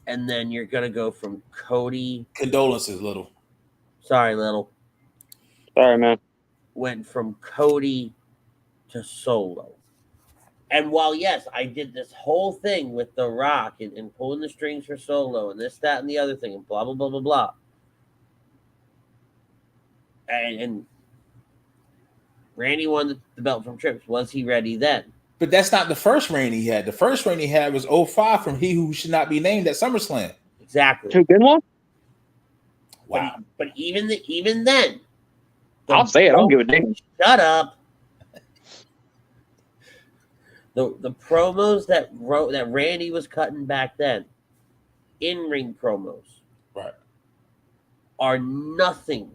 A: and then you're gonna go from Cody.
B: Condolences, Little.
A: Sorry, Little.
C: Sorry, man.
A: Went from Cody to Solo. And while, yes, I did this whole thing with The Rock and pulling the strings for Solo and this, that, and the other thing and blah, blah, blah, blah, blah. And Randy won the belt from Trips. Was he ready then?
B: But that's not the first reign he had. The first reign he had was 05 from He Who Should Not Be Named at SummerSlam.
A: Exactly.
C: Two good one?
B: Wow.
A: But even then,
C: I'll say it. I don't give a damn.
A: Shut up. The promos that Randy was cutting back then, in-ring promos,
B: Right,
A: are nothing.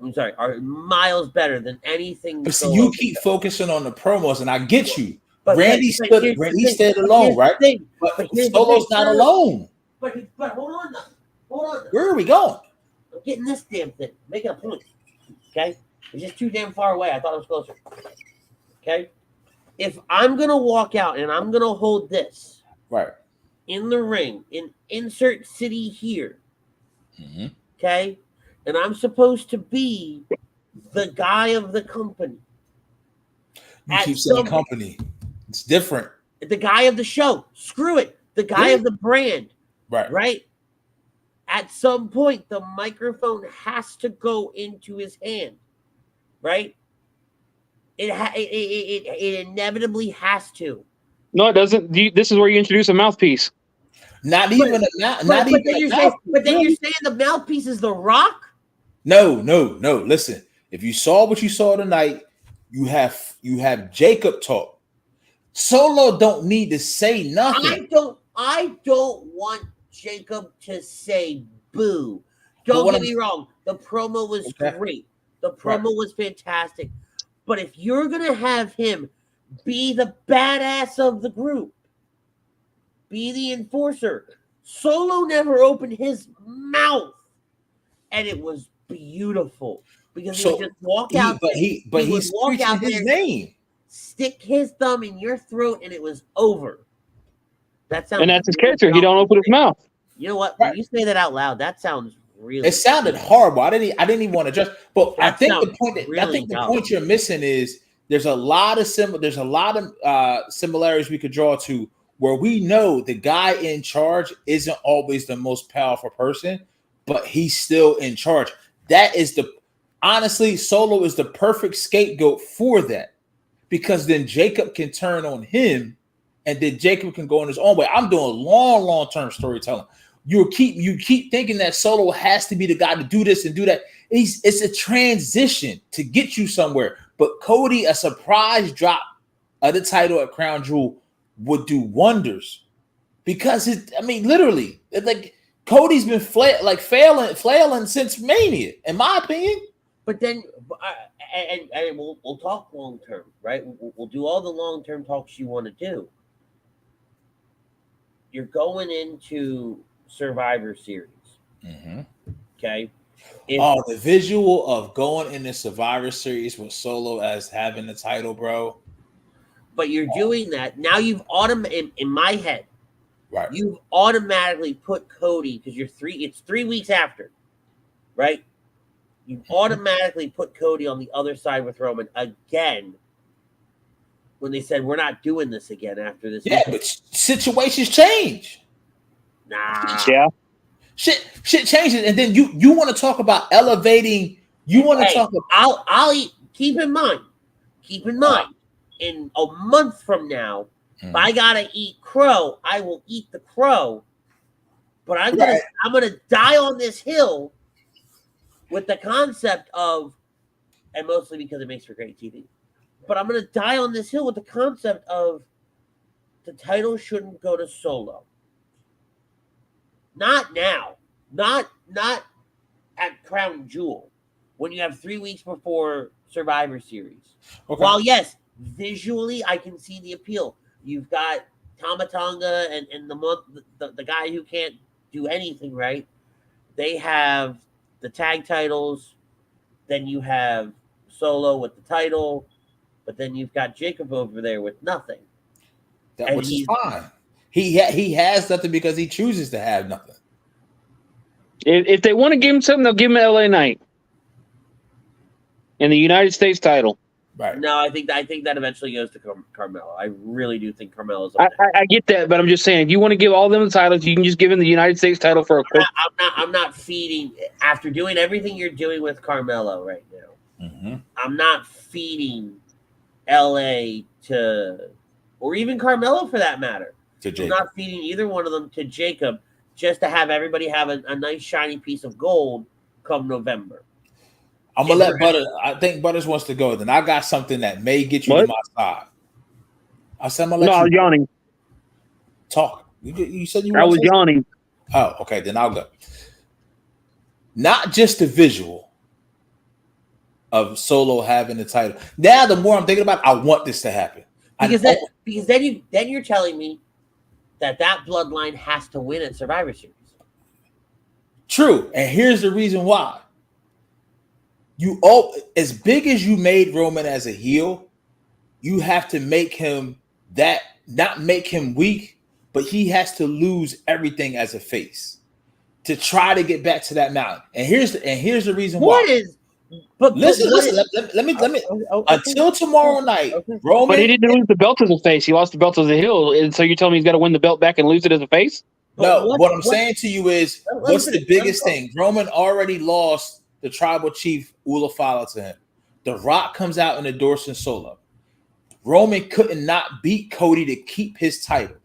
A: I'm sorry, are miles better than anything.
B: but see, you keep focusing on the promos, and I get you. Randy stood alone, right? But Solo's not alone.
A: But hold on now. Hold on.
B: Where are we going?
A: I'm getting this damn thing. Making a point. Okay? It's just too damn far away. I thought it was closer. Okay? If I'm going to walk out and I'm going to hold this
B: Right
A: in the ring, in insert city here, okay? And I'm supposed to be the guy of the company.
B: You keep saying company. It's different.
A: The guy of the show. Screw it. The guy of the brand.
B: Right.
A: Right? At some point, the microphone has to go into his hand. Right? It inevitably has to.
C: No, it doesn't. This is where you introduce a mouthpiece.
A: But then you're saying the mouthpiece is The Rock?
B: No. Listen, if you saw what you saw tonight, you have Jacob talk. Solo don't need to say nothing.
A: I don't want Jacob to say boo. Don't get me wrong. The promo was great. The promo was fantastic. But if you're going to have him be the badass of the group, be the enforcer, Solo never opened his mouth. And it was beautiful. Because he would just walk out
B: there. But he's walk out his name.
A: Stick his thumb in your throat, and it was over. That's
C: his character. He don't open his mouth.
A: You know what? When you say that out loud, that sounds really.
B: It sounded horrible. I didn't even want to just. But I think the point you're missing is there's a lot of similarities we could draw to where we know the guy in charge isn't always the most powerful person, but he's still in charge. That is honestly, Solo is the perfect scapegoat for that. Because then Jacob can turn on him, and then Jacob can go on his own way. I'm doing long-term storytelling. You keep thinking that Solo has to be the guy to do this and do that. It's a transition to get you somewhere. But Cody, a surprise drop of the title at Crown Jewel would do wonders. Because literally, like Cody's been flailing since Mania, in my opinion.
A: But then, and we'll talk long term, right? We'll do all the long term talks you want to do. You're going into Survivor Series, okay?
B: The visual of going into Survivor Series with Solo as having the title, bro.
A: But you're doing that now. You've in my head,
B: right?
A: You've automatically put Cody because it's 3 weeks after, right? You automatically put Cody on the other side with Roman again when they said, we're not doing this again after this.
B: Yeah, but situations change.
A: Nah.
C: Yeah.
B: Shit changes. And then you want to talk about elevating. You want to talk about.
A: I'll eat. Keep in mind, in a month from now, if I got to eat crow, I will eat the crow. But I'm gonna die on this hill with the concept of, and mostly because it makes for great TV, but I'm going to die on this hill with the concept of the title shouldn't go to Solo. Not now. Not at Crown Jewel when you have 3 weeks before Survivor Series. Okay. While, yes, visually I can see the appeal. You've got Tama Tonga and the guy who can't do anything right. They have the tag titles, then you have Solo with the title, But then you've got Jacob over there with nothing.
B: Which is fine. He has nothing because he chooses to have nothing.
C: If they want to give him something, they'll give him an LA Knight and the United States title.
B: Right.
A: No, I think that eventually goes to Carmelo. I really do think Carmelo's.
C: I get that, but I'm just saying, if you want to give all them the titles, you can just give him the United States title for a quick.
A: I'm not feeding after doing everything you're doing with Carmelo right now.
B: Mm-hmm.
A: I'm not feeding LA to, or even Carmelo for that matter. I'm not feeding either one of them to Jacob just to have everybody have a nice shiny piece of gold come November.
B: I'm gonna let Butters. I think Butters wants to go. Then I got something that may get you to my side. I said I'm gonna let
C: I was yawning.
B: Talk. You said you.
C: I was yawning.
B: Oh, okay. Then I'll go. Not just the visual of Solo having the title. Now, the more I'm thinking about it, I want this to happen.
A: Because then you're telling me that bloodline has to win at Survivor Series.
B: True, and here's the reason why. As big as you made Roman as a heel, you have to make him not make him weak, but he has to lose everything as a face to try to get back to that mountain. And here's the reason why. Listen. Let me. Until tomorrow night, Roman.
C: But he didn't lose the belt as a face. He lost the belt as a heel, and so you're telling me he's got to win the belt back and lose it as a face?
B: No, what I'm saying to you is, what's the biggest thing? Roman already lost the tribal chief Ulafala to him. The Rock comes out and endorses Solo. Roman couldn't not beat Cody to keep his title.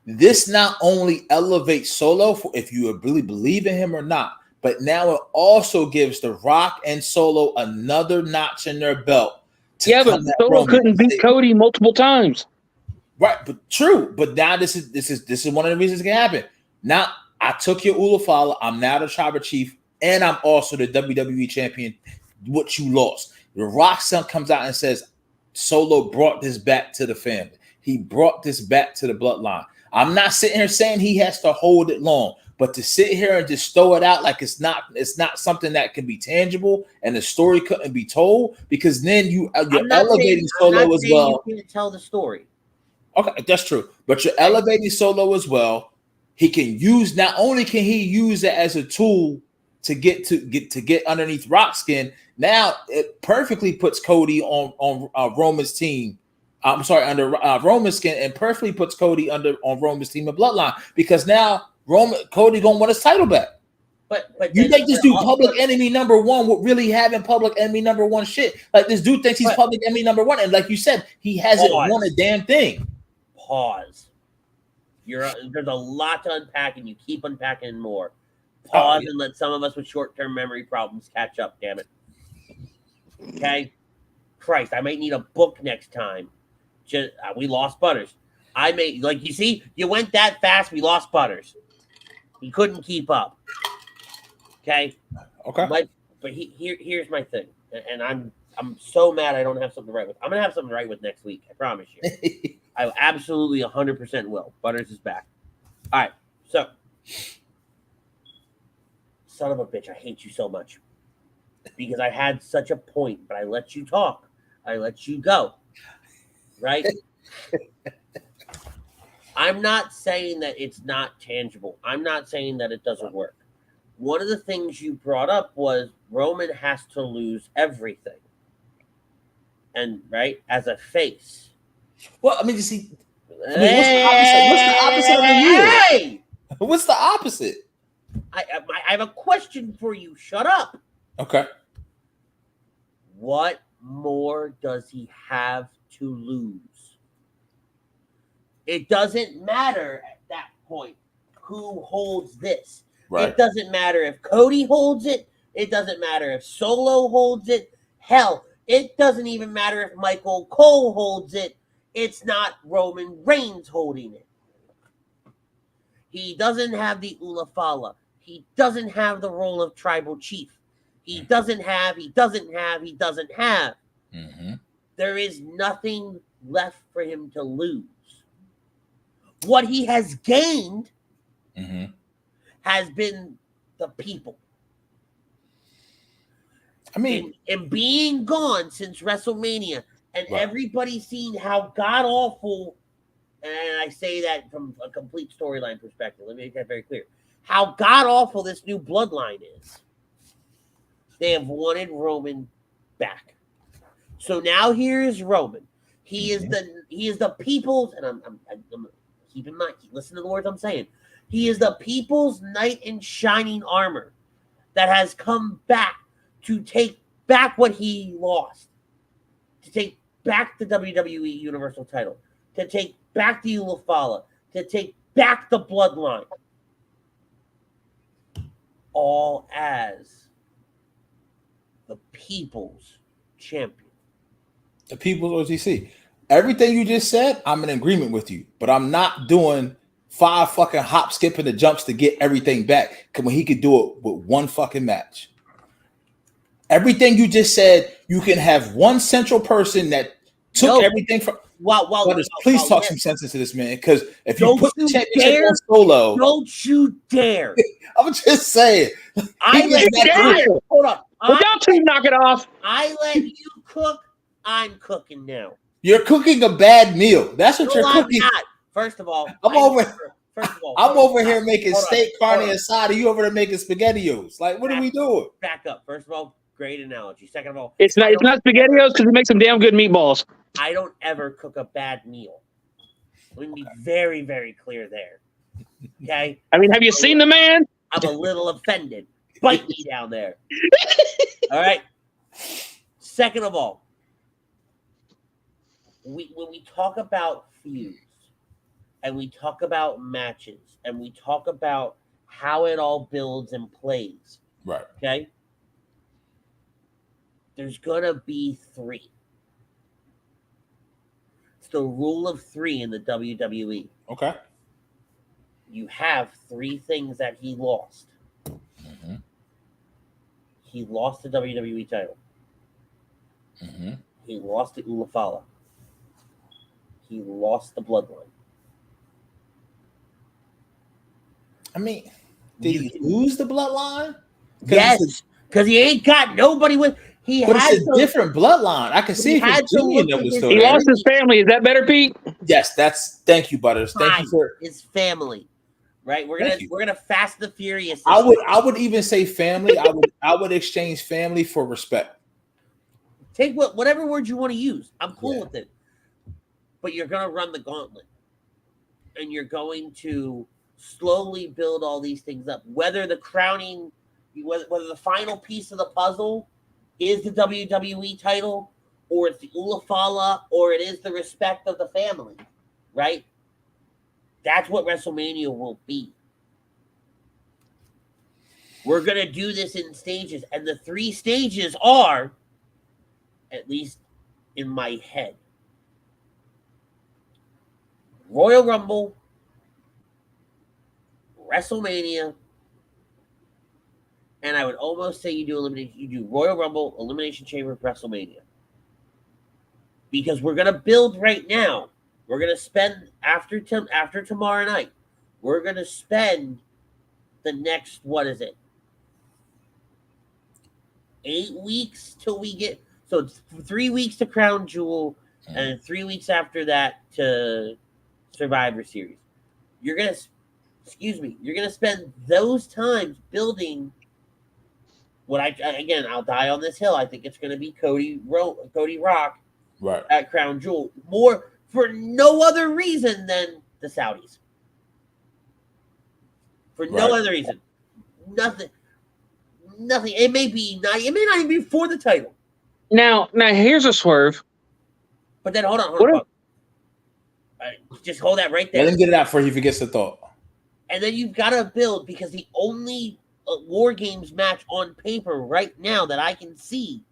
B: This not only elevates Solo if you really believe in him or not, but now it also gives The Rock and Solo another notch in their belt.
C: Yeah, but Solo couldn't beat Cody multiple times.
B: Right, but true. But now this is one of the reasons it can happen. Now I took your Ulafala. I'm now the tribal chief, and I'm also the WWE champion. What you lost. The Rock son comes out and says, Solo brought this back to the family. He brought this back to the bloodline. I'm not sitting here saying he has to hold it long, but to sit here and just throw it out like it's not something that can be tangible and the story couldn't be told, because then you're elevating Solo as well.
A: You can't tell the story.
B: Okay, that's true, but you're elevating Solo as well. He can use, not only can he use it as a tool to get underneath Rock's skin. Now it perfectly puts Cody on Roman's team. I'm sorry, under Roman's skin, and perfectly puts Cody on Roman's team of Bloodline, because now Cody gonna want his title back.
A: But
B: you think this dude public enemy number one would really having public enemy number one shit? Like, this dude thinks he's public enemy number one, and like you said, he hasn't won a damn thing.
A: Pause. There's a lot to unpack, and you keep unpacking more. Pause and let some of us with short-term memory problems catch up, damn it. Okay? Christ, I might need a book next time. We lost Butters. You see, you went that fast, we lost Butters. He couldn't keep up. Okay?
B: Okay.
A: But here's my thing. And I'm so mad I don't have something to write with. I'm going to have something to write with next week. I promise you. I absolutely 100% will. Butters is back. All right. So, son of a bitch, I hate you so much. Because I had such a point, but I let you talk. I let you go. Right? I'm not saying that it's not tangible. I'm not saying that it doesn't work. One of the things you brought up was Roman has to lose everything. And, right, as a face.
B: Well, I mean, you see, what's the opposite of a heel?
A: Hey!
B: What's the opposite?
A: I have a question for you. Shut up.
B: Okay.
A: What more does he have to lose? It doesn't matter at that point who holds this. Right. It doesn't matter if Cody holds it. It doesn't matter if Solo holds it. Hell, it doesn't even matter if Michael Cole holds it. It's not Roman Reigns holding it. He doesn't have the Ulafala. He doesn't have the role of tribal chief. He doesn't have.
B: Mm-hmm.
A: There is nothing left for him to lose. What he has gained has been the people.
B: I mean,
A: and being gone since WrestleMania and everybody's seen how god awful. And I say that from a complete storyline perspective. Let me make that very clear. How god awful this new bloodline is. They have wanted Roman back. So now here is Roman. He is the people's, and I'm keep in mind, listen to the words I'm saying. He is the people's knight in shining armor that has come back to take back what he lost, to take back the WWE Universal title, to take back the Ulafala, to take back the bloodline, all as the people's champion.
B: The people's OTC. Everything you just said, I'm in agreement with you, but I'm not doing 5 fucking hop, skipping the jumps to get everything back. When he could do it with one fucking match. Everything you just said, you can have one central person that took everything from. Please talk some sense into this, man. Because if you put the championship on Solo,
A: don't you dare!
B: I'm just saying.
C: Hold on. Y'all two knock it off.
A: I let you cook. I'm cooking now.
B: You're cooking a bad meal. That's what you're cooking.
A: Not. First of all,
B: I'm over here making steak carne asada. You over there making SpaghettiOs. Like, what are we doing?
A: Back up. First of all, great analogy. Second of all,
C: it's not SpaghettiOs because we make some damn good meatballs.
A: I don't ever cook a bad meal. Let me be very, very clear there. Okay.
C: I mean, have you seen the man?
A: I'm a little offended. Bite me down there. All right. Second of all, when we talk about feuds and we talk about matches and we talk about how it all builds and plays,
B: right?
A: Okay. There's gonna be 3. It's the rule of 3 in the WWE.
B: Okay.
A: You have 3 things that he lost.
B: Mm-hmm.
A: He lost the WWE title.
B: Mm-hmm.
A: He lost the Ulafala. He lost the bloodline.
B: I mean, did he lose the bloodline?
A: Yes, because he ain't got nobody with.
B: But it's a different bloodline. I can see if it's Jimmy that was still
C: there. He lost his family. Is that better, Pete?
B: Yes, thank you, Butters. Thank you for
A: his family. Right, we're gonna Fast the Furious.
B: I would even say family. I would exchange family for respect.
A: Take whatever word you want to use. I'm cool with it. But you're gonna run the gauntlet, and you're going to slowly build all these things up. Whether the crowning, whether the final piece of the puzzle is the WWE title, or it's the Ulafala, or it is the respect of the family, right? That's what WrestleMania will be. We're going to do this in stages, and the 3 stages are, at least in my head, Royal Rumble, WrestleMania, and I would almost say you do Royal Rumble, Elimination Chamber, WrestleMania. Because we're going to build right now. We're going to spend, after tomorrow night, we're going to spend the next, 8 weeks till we get, so it's 3 weeks to Crown Jewel, and 3 weeks after that to Survivor Series. You're going to spend those times building I'll die on this hill. I think it's going to be Cody Rock at Crown Jewel. More for no other reason than the Saudis. For no other reason. Nothing. It may not even be for the title.
C: Now here's a swerve.
A: But then hold on. Just hold that right there.
B: Let him get it out before he forgets the thought.
A: And then you've got to build, because the only War Games match on paper right now that I can see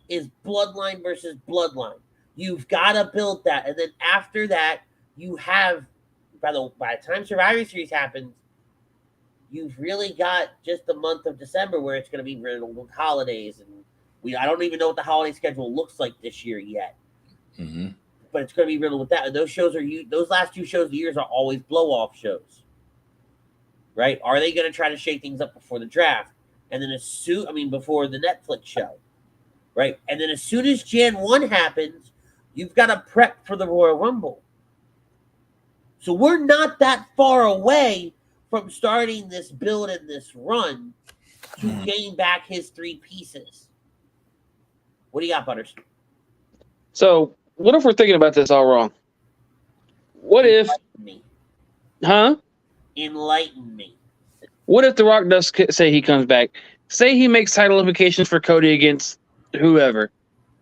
A: is Bloodline versus Bloodline. You've got to build that. And then after that, you have, by the time Survivor Series happens, you've really got just the month of December where it's going to be riddled with holidays. And I don't even know what the holiday schedule looks like this year yet.
B: Mm-hmm.
A: But it's going to be riddled with that. And those last 2 shows of the years are always blow-off shows. Right? Are they going to try to shake things up before the draft? And then before the Netflix show. Right? And then as soon as Jan 1 happens, You've got to prep for the Royal Rumble. So we're not that far away from starting this build and this run to gain back his 3 pieces. What do you got, Butters?
C: So, what if we're thinking about this all wrong? What if,
A: me?
C: Enlighten
A: me.
C: What if The Rock does say he comes back? Say he makes title implications for Cody against whoever.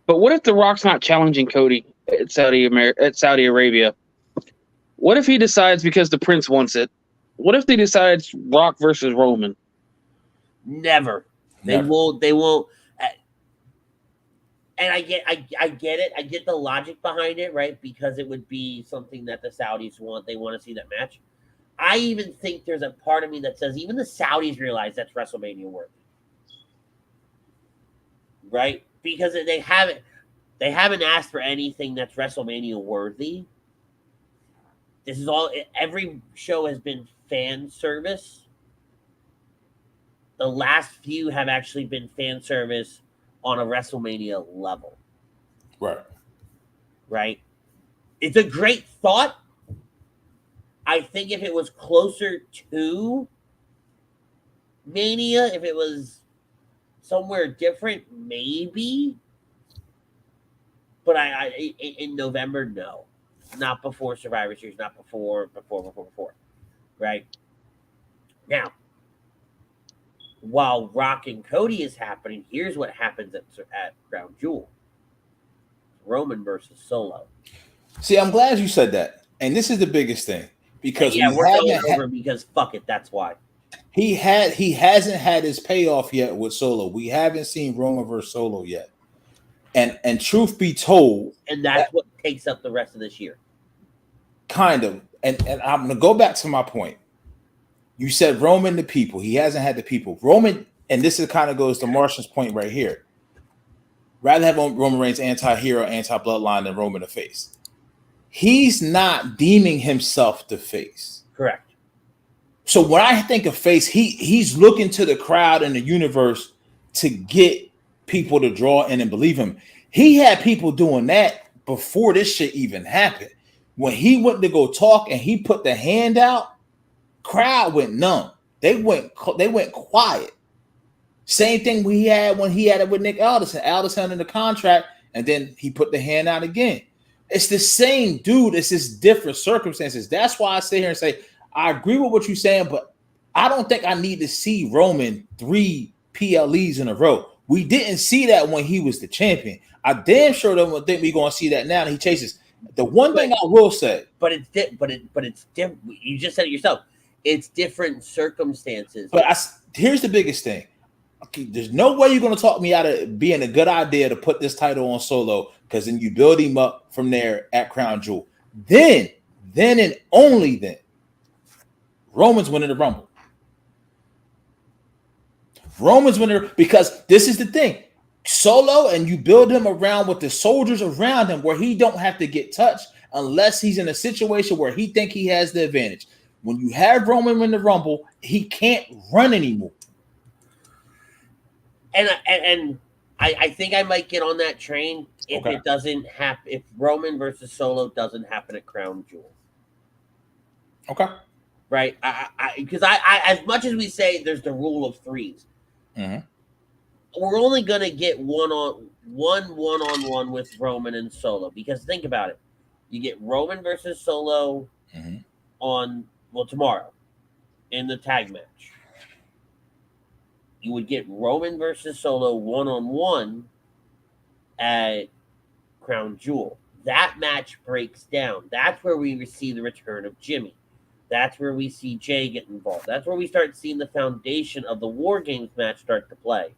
C: But what if The Rock's not challenging Cody at Saudi Arabia? What if he decides because the Prince wants it? What if they decide Rock versus Roman?
A: Never. They won't. And I get it. I get the logic behind it, right? Because it would be something that the Saudis want. They want to see that match. I even think there's a part of me that says even the Saudis realize that's WrestleMania worthy, right? Because they haven't asked for anything that's WrestleMania worthy. This is all. Every show has been fan service. The last few have actually been fan service on a WrestleMania level. Right. It's a great thought. I think if it was closer to Mania, if it was somewhere different, maybe. But in November, no. Not before Survivor Series, not before. Right? Now, while Rock and Cody is happening, here's what happens at Crown Jewel. Roman versus Solo.
B: See, I'm glad you said that. And this is the biggest thing. Because
A: we're going over because fuck it, that's why.
B: He hasn't had his payoff yet with Solo. We haven't seen Roman versus Solo yet. And truth be told,
A: and that's what takes up the rest of this year.
B: Kind of. And I'm gonna go back to my point. You said Roman the people. He hasn't had the people. Roman, and this is kind of goes to Martian's point right here. Rather have Roman Reigns anti-hero, anti-bloodline than Roman the face. He's not deeming himself the face.
A: Correct.
B: So when I think of face, he's looking to the crowd and the universe to get people to draw in and believe him. He had people doing that before this shit even happened. When he went to go talk and he put the hand out, crowd went numb. They went quiet. Same thing he had when he had it with Nick Aldis. Aldis under the contract, and then he put the hand out again. It's the same dude. It's just different circumstances. That's why I sit here and say, I agree with what you're saying, but I don't think I need to see Roman 3 PLEs in a row. We didn't see that when he was the champion. I damn sure don't think we're going to see that now that he chases. The one thing I will say,
A: but it's different. You just said it yourself. It's different circumstances.
B: But here's the biggest thing. Okay, there's no way you're going to talk me out of being a good idea to put this title on Solo, because then you build him up from there at Crown Jewel. Then and only then, Roman's winning the Rumble. Roman's winning, because this is the thing. Solo, and you build him around with the soldiers around him where he don't have to get touched unless he's in a situation where he think he has the advantage. When you have Roman win the Rumble, he can't run anymore.
A: And I think I might get on that train if it doesn't happen. If Roman versus Solo doesn't happen at Crown Jewel.
B: Okay.
A: Right. Because I as much as we say there's the rule of threes, we're only gonna get one-on-one with Roman and Solo. Because think about it, you get Roman versus Solo tomorrow in the tag match. You would get Roman versus Solo one-on-one at Crown Jewel. That match breaks down. That's where we see the return of Jimmy. That's where we see Jay get involved. That's where we start seeing the foundation of the War Games match start to play.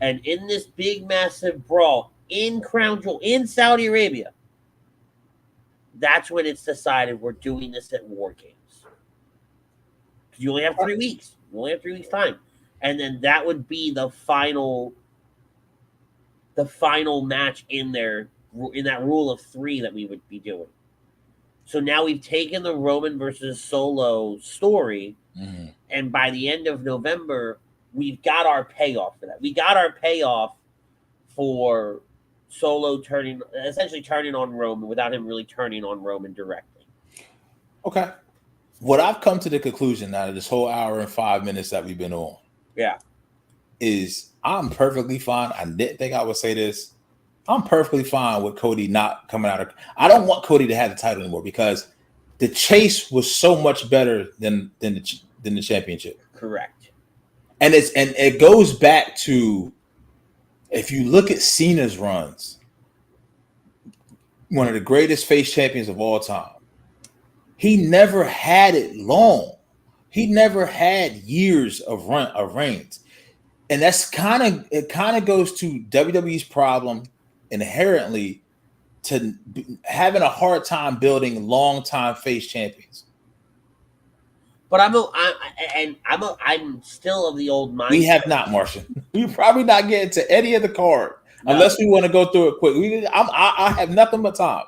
A: And in this big, massive brawl in Crown Jewel, in Saudi Arabia, that's when it's decided we're doing this at War Games. Because you only have 3 weeks. You only have 3 weeks' time. And then that would be the final match in that rule of 3 that we would be doing. So now we've taken the Roman versus Solo story, and by the end of November, we've got our payoff for that. We got our payoff for Solo essentially turning on Roman without him really turning on Roman directly.
B: Okay. What I've come to the conclusion out of this whole hour and 5 minutes that we've been on, is I'm perfectly fine. I didn't think I would say this. I'm perfectly fine with Cody not coming out of. I don't want Cody to have the title anymore because the chase was so much better than the championship.
A: Correct.
B: And it goes back to, if you look at Cena's runs, one of the greatest face champions of all time. He never had it long. He never had years of reigns. And that's kind of goes to WWE's problem inherently to having a hard time building long-time face champions.
A: But I'm still of the old mindset.
B: We have not, Martian. We're probably not getting to any of the card unless we want to go through it quick. I have nothing but time.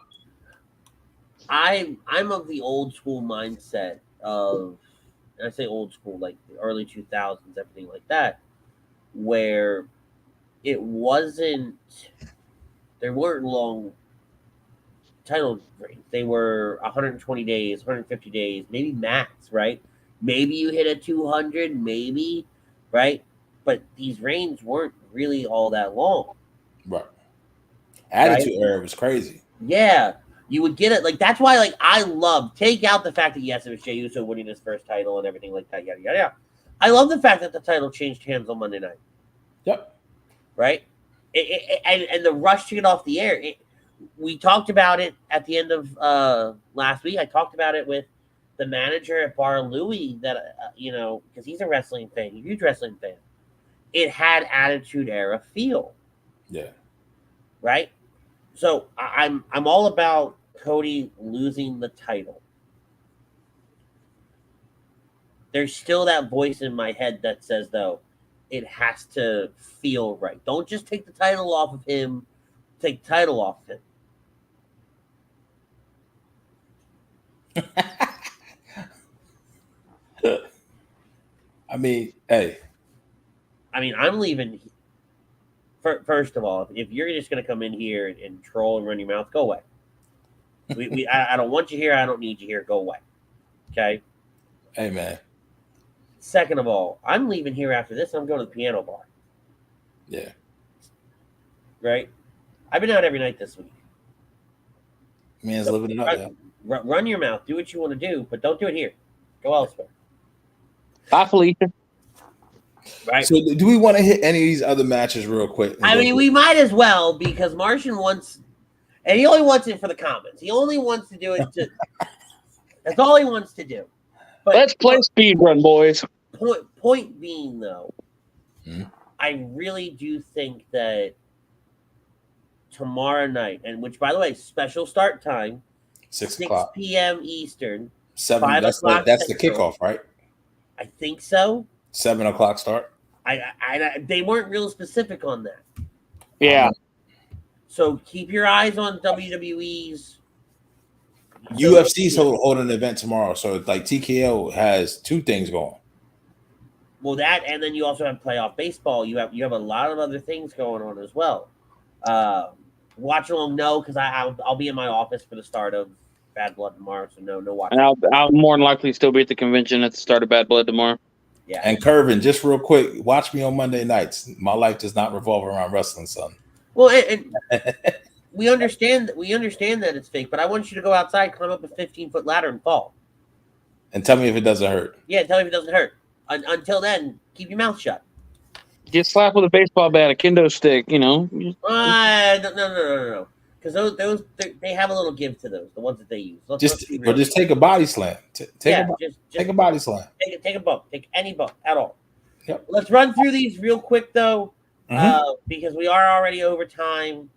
A: I'm of the old school mindset of, and I say old school, like the early 2000s, everything like that, where there weren't long title reigns. They were 120 days, 150 days, maybe max, right? Maybe you hit a 200, maybe, right? But these reigns weren't really all that long.
B: Right. Attitude Era was crazy.
A: Yeah. You would get it. Like, that's why, like, I love, take out the fact that, yes, it was Jey Uso winning his first title and everything like that, yada, yada, yada. I love the fact that the title changed hands on Monday night.
B: Yep.
A: Right? And the rush to get off the air. We talked about it at the end of last week. I talked about it with the manager at Bar Louie that, because he's a wrestling fan, a huge wrestling fan. It had Attitude Era feel.
B: Yeah.
A: Right? So I'm all about Cody losing the title. There's still that voice in my head that says, though, it has to feel right. Don't just take the title off of him. Take the title off of him.
B: I mean, hey.
A: I'm leaving. First of all, if you're just going to come in here and troll and run your mouth, go away. I don't want you here. I don't need you here. Go away. Okay?
B: Hey, man.
A: Second of all, I'm leaving here after this. I'm going to the piano bar.
B: Yeah.
A: Right? I've been out every night this week.
B: Man's living it up.
A: Run your mouth. Do what you want to do, but don't do it here. Go elsewhere.
C: Bye, Felicia.
A: Right.
B: So, do we want to hit any of these other matches real quick?
A: We might as well, because Martian wants, and he only wants it for the comments. He only wants to do it to. That's all he wants to do. But
C: let's play speed run, boys.
A: Point being, though, I really do think that tomorrow night, and which, by the way, special start time,
B: 6
A: p.m. Eastern,
B: 7. That's the kickoff, right?
A: I think so.
B: 7 o'clock start.
A: They weren't real specific on that.
C: Yeah.
A: So keep your eyes on WWE's.
B: UFC's holding an event tomorrow, so like TKO has 2 things going.
A: Well, that, and then you also have playoff baseball. You have a lot of other things going on as well. Watch along, no, because I'll be in my office for the start of Bad Blood tomorrow, so no watch.
C: And I'll more than likely still be at the convention at the start of Bad Blood tomorrow.
A: Yeah.
B: And Curvin, just real quick, watch me on Monday nights. My life does not revolve around wrestling, son.
A: Well, and we understand that it's fake, but I want you to go outside, climb up a 15-foot ladder, and fall.
B: And tell me if it doesn't hurt.
A: Yeah, tell me if it doesn't hurt. Until then, keep your mouth shut.
C: Get slapped with a baseball bat, a kendo stick,
A: No. Because those they have a little give to those, the ones that they use.
B: Just take a body slam. Take a body slam.
A: Take a bump. Take any bump at all.
B: Yep.
A: Let's run through these real quick, though, because we are already over time.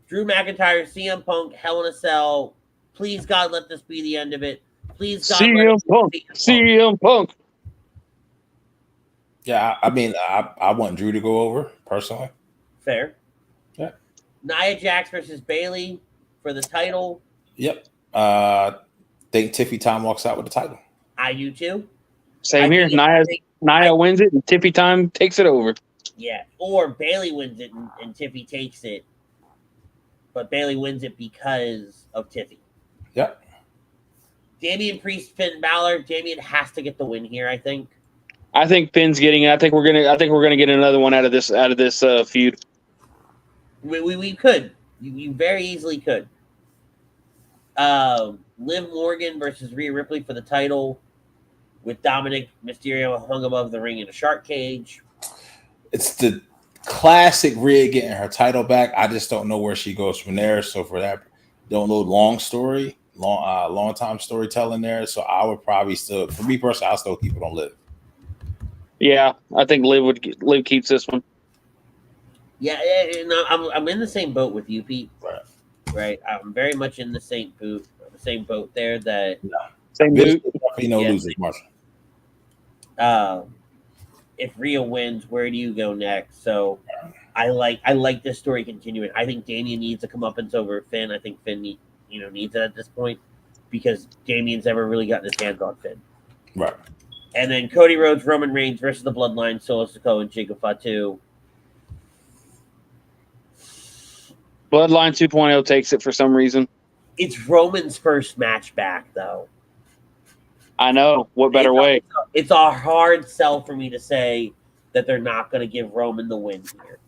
A: Drew McIntyre, CM Punk, Hell in a Cell. Please, God, let this be the end of it. Please, God,
C: CM Punk.
B: Yeah, I want Drew to go over, personally.
A: Fair.
B: Yeah.
A: Nia Jax versus Bayley for the title.
B: Yep. Think Tiffy Time walks out with the title.
A: I do too.
C: Same here. Nia wins it and Tiffy Time takes it over.
A: Yeah. Or Bayley wins it and Tiffy takes it. but Bayley wins it because of Tiffy.
B: Yep.
A: Damian Priest, Finn Balor. Damian has to get the win here, I think.
C: I think Finn's getting it. I think we're gonna get another one out of this feud.
A: We could. You very easily could. Liv Morgan versus Rhea Ripley for the title, with Dominik Mysterio hung above the ring in a shark cage.
B: It's the classic Rhea getting her title back. I just don't know where she goes from there. So for that, don't know long time storytelling there. So I would probably still, for me personally, I'll still keep it on Liv.
C: Yeah, I think Liv keeps this one.
A: Yeah, I'm in the same boat with you, Pete. Right. I'm very much in the same boat there. That
C: same boat.
B: Loses, Marshall.
A: If Rhea wins, where do you go next? So I like this story continuing. I think Damian needs to come up and over Finn. I think Finn needs it at this point because Damian's never really gotten his hands on Finn.
B: Right.
A: And then Cody Rhodes, Roman Reigns versus the Bloodline, Solo and Jacob Fatu.
C: Bloodline 2.0 takes it for some reason.
A: It's Roman's first match back, though.
C: I know. What better way?
A: It's a hard sell for me to say that they're not going to give Roman the win
B: here.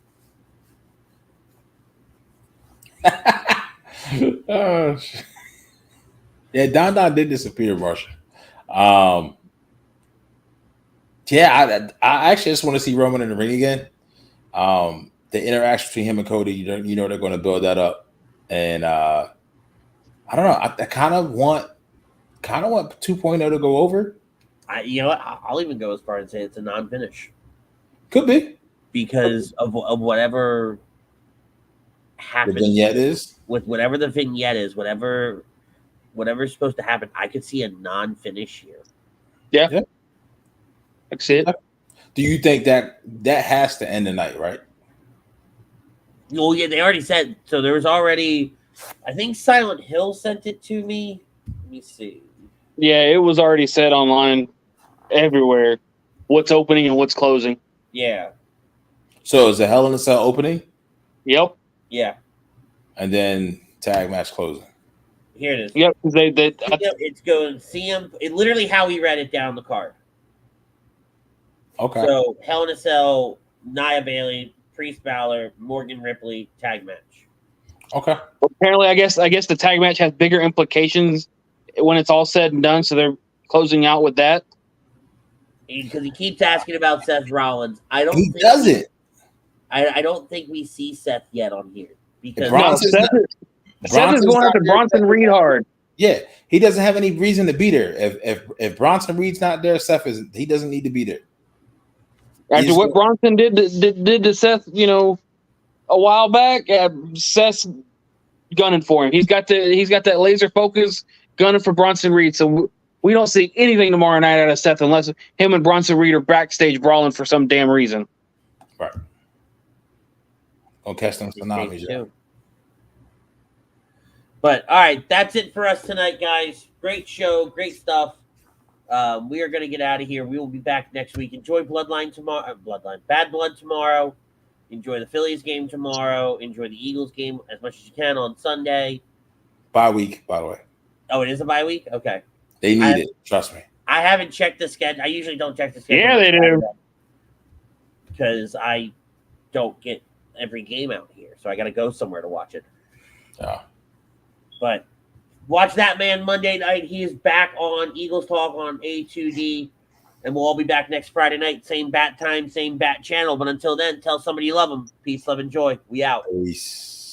B: Yeah, Don did disappear, Marshall. Yeah, I actually just want to see Roman in the ring again. The interaction between him and Cody, you know they're going to build that up, and I don't know. I kind of want 2.0 to go over.
A: You know what? I'll even go as far as say it's a non-finish.
B: Could be
A: because of whatever happens.
B: The vignette is
A: with whatever the vignette is, whatever's supposed to happen. I could see a non-finish here.
C: Yeah. I see it.
B: Do you think that has to end the night, right?
A: Well, yeah, they already said. So there was already, I think Silent Hill sent it to me. Let me see.
C: Yeah, it was already said online everywhere what's opening and what's closing.
A: Yeah.
B: So is the Hell in a Cell opening?
C: Yep.
A: Yeah.
B: And then tag match closing.
A: Here it is.
C: Yep.
A: It's going CM. It literally how he read it down the card.
B: Okay.
A: So Hell in a Cell, Nia Bayley, Priest Balor, Morgan Ripley tag match.
B: Okay.
C: Apparently, I guess the tag match has bigger implications when it's all said and done. So they're closing out with that.
A: Because he keeps asking about Seth Rollins. I don't think we see Seth yet on here. Because
C: Seth is going after Bronson Reed hard.
B: Yeah, he doesn't have any reason to be there. If Bronson Reed's not there, he doesn't need to be there.
C: After what Bronson did to Seth, a while back, Seth's gunning for him. He's got that laser focus gunning for Bronson Reed. So we don't see anything tomorrow night out of Seth unless him and Bronson Reed are backstage brawling for some damn reason.
B: Right. Gonna catch them tsunamis. Yeah.
A: But all right, that's it for us tonight, guys. Great show, great stuff. We are going to get out of here. We will be back next week. Enjoy Bad Blood tomorrow. Enjoy the Phillies game tomorrow. Enjoy the Eagles game as much as you can on Sunday.
B: Bye week, by the way.
A: Oh, it is a bye week? Okay.
B: They need it. Trust me.
A: I haven't checked the schedule. I usually don't check the schedule.
C: Yeah, they do.
A: Because I don't get every game out here. So I got to go somewhere to watch it.
B: Oh.
A: But watch that man Monday night. He is back on Eagles Talk on A2D. And we'll all be back next Friday night. Same bat time, same bat channel. But until then, tell somebody you love them. Peace, love, and joy. We out.
B: Peace.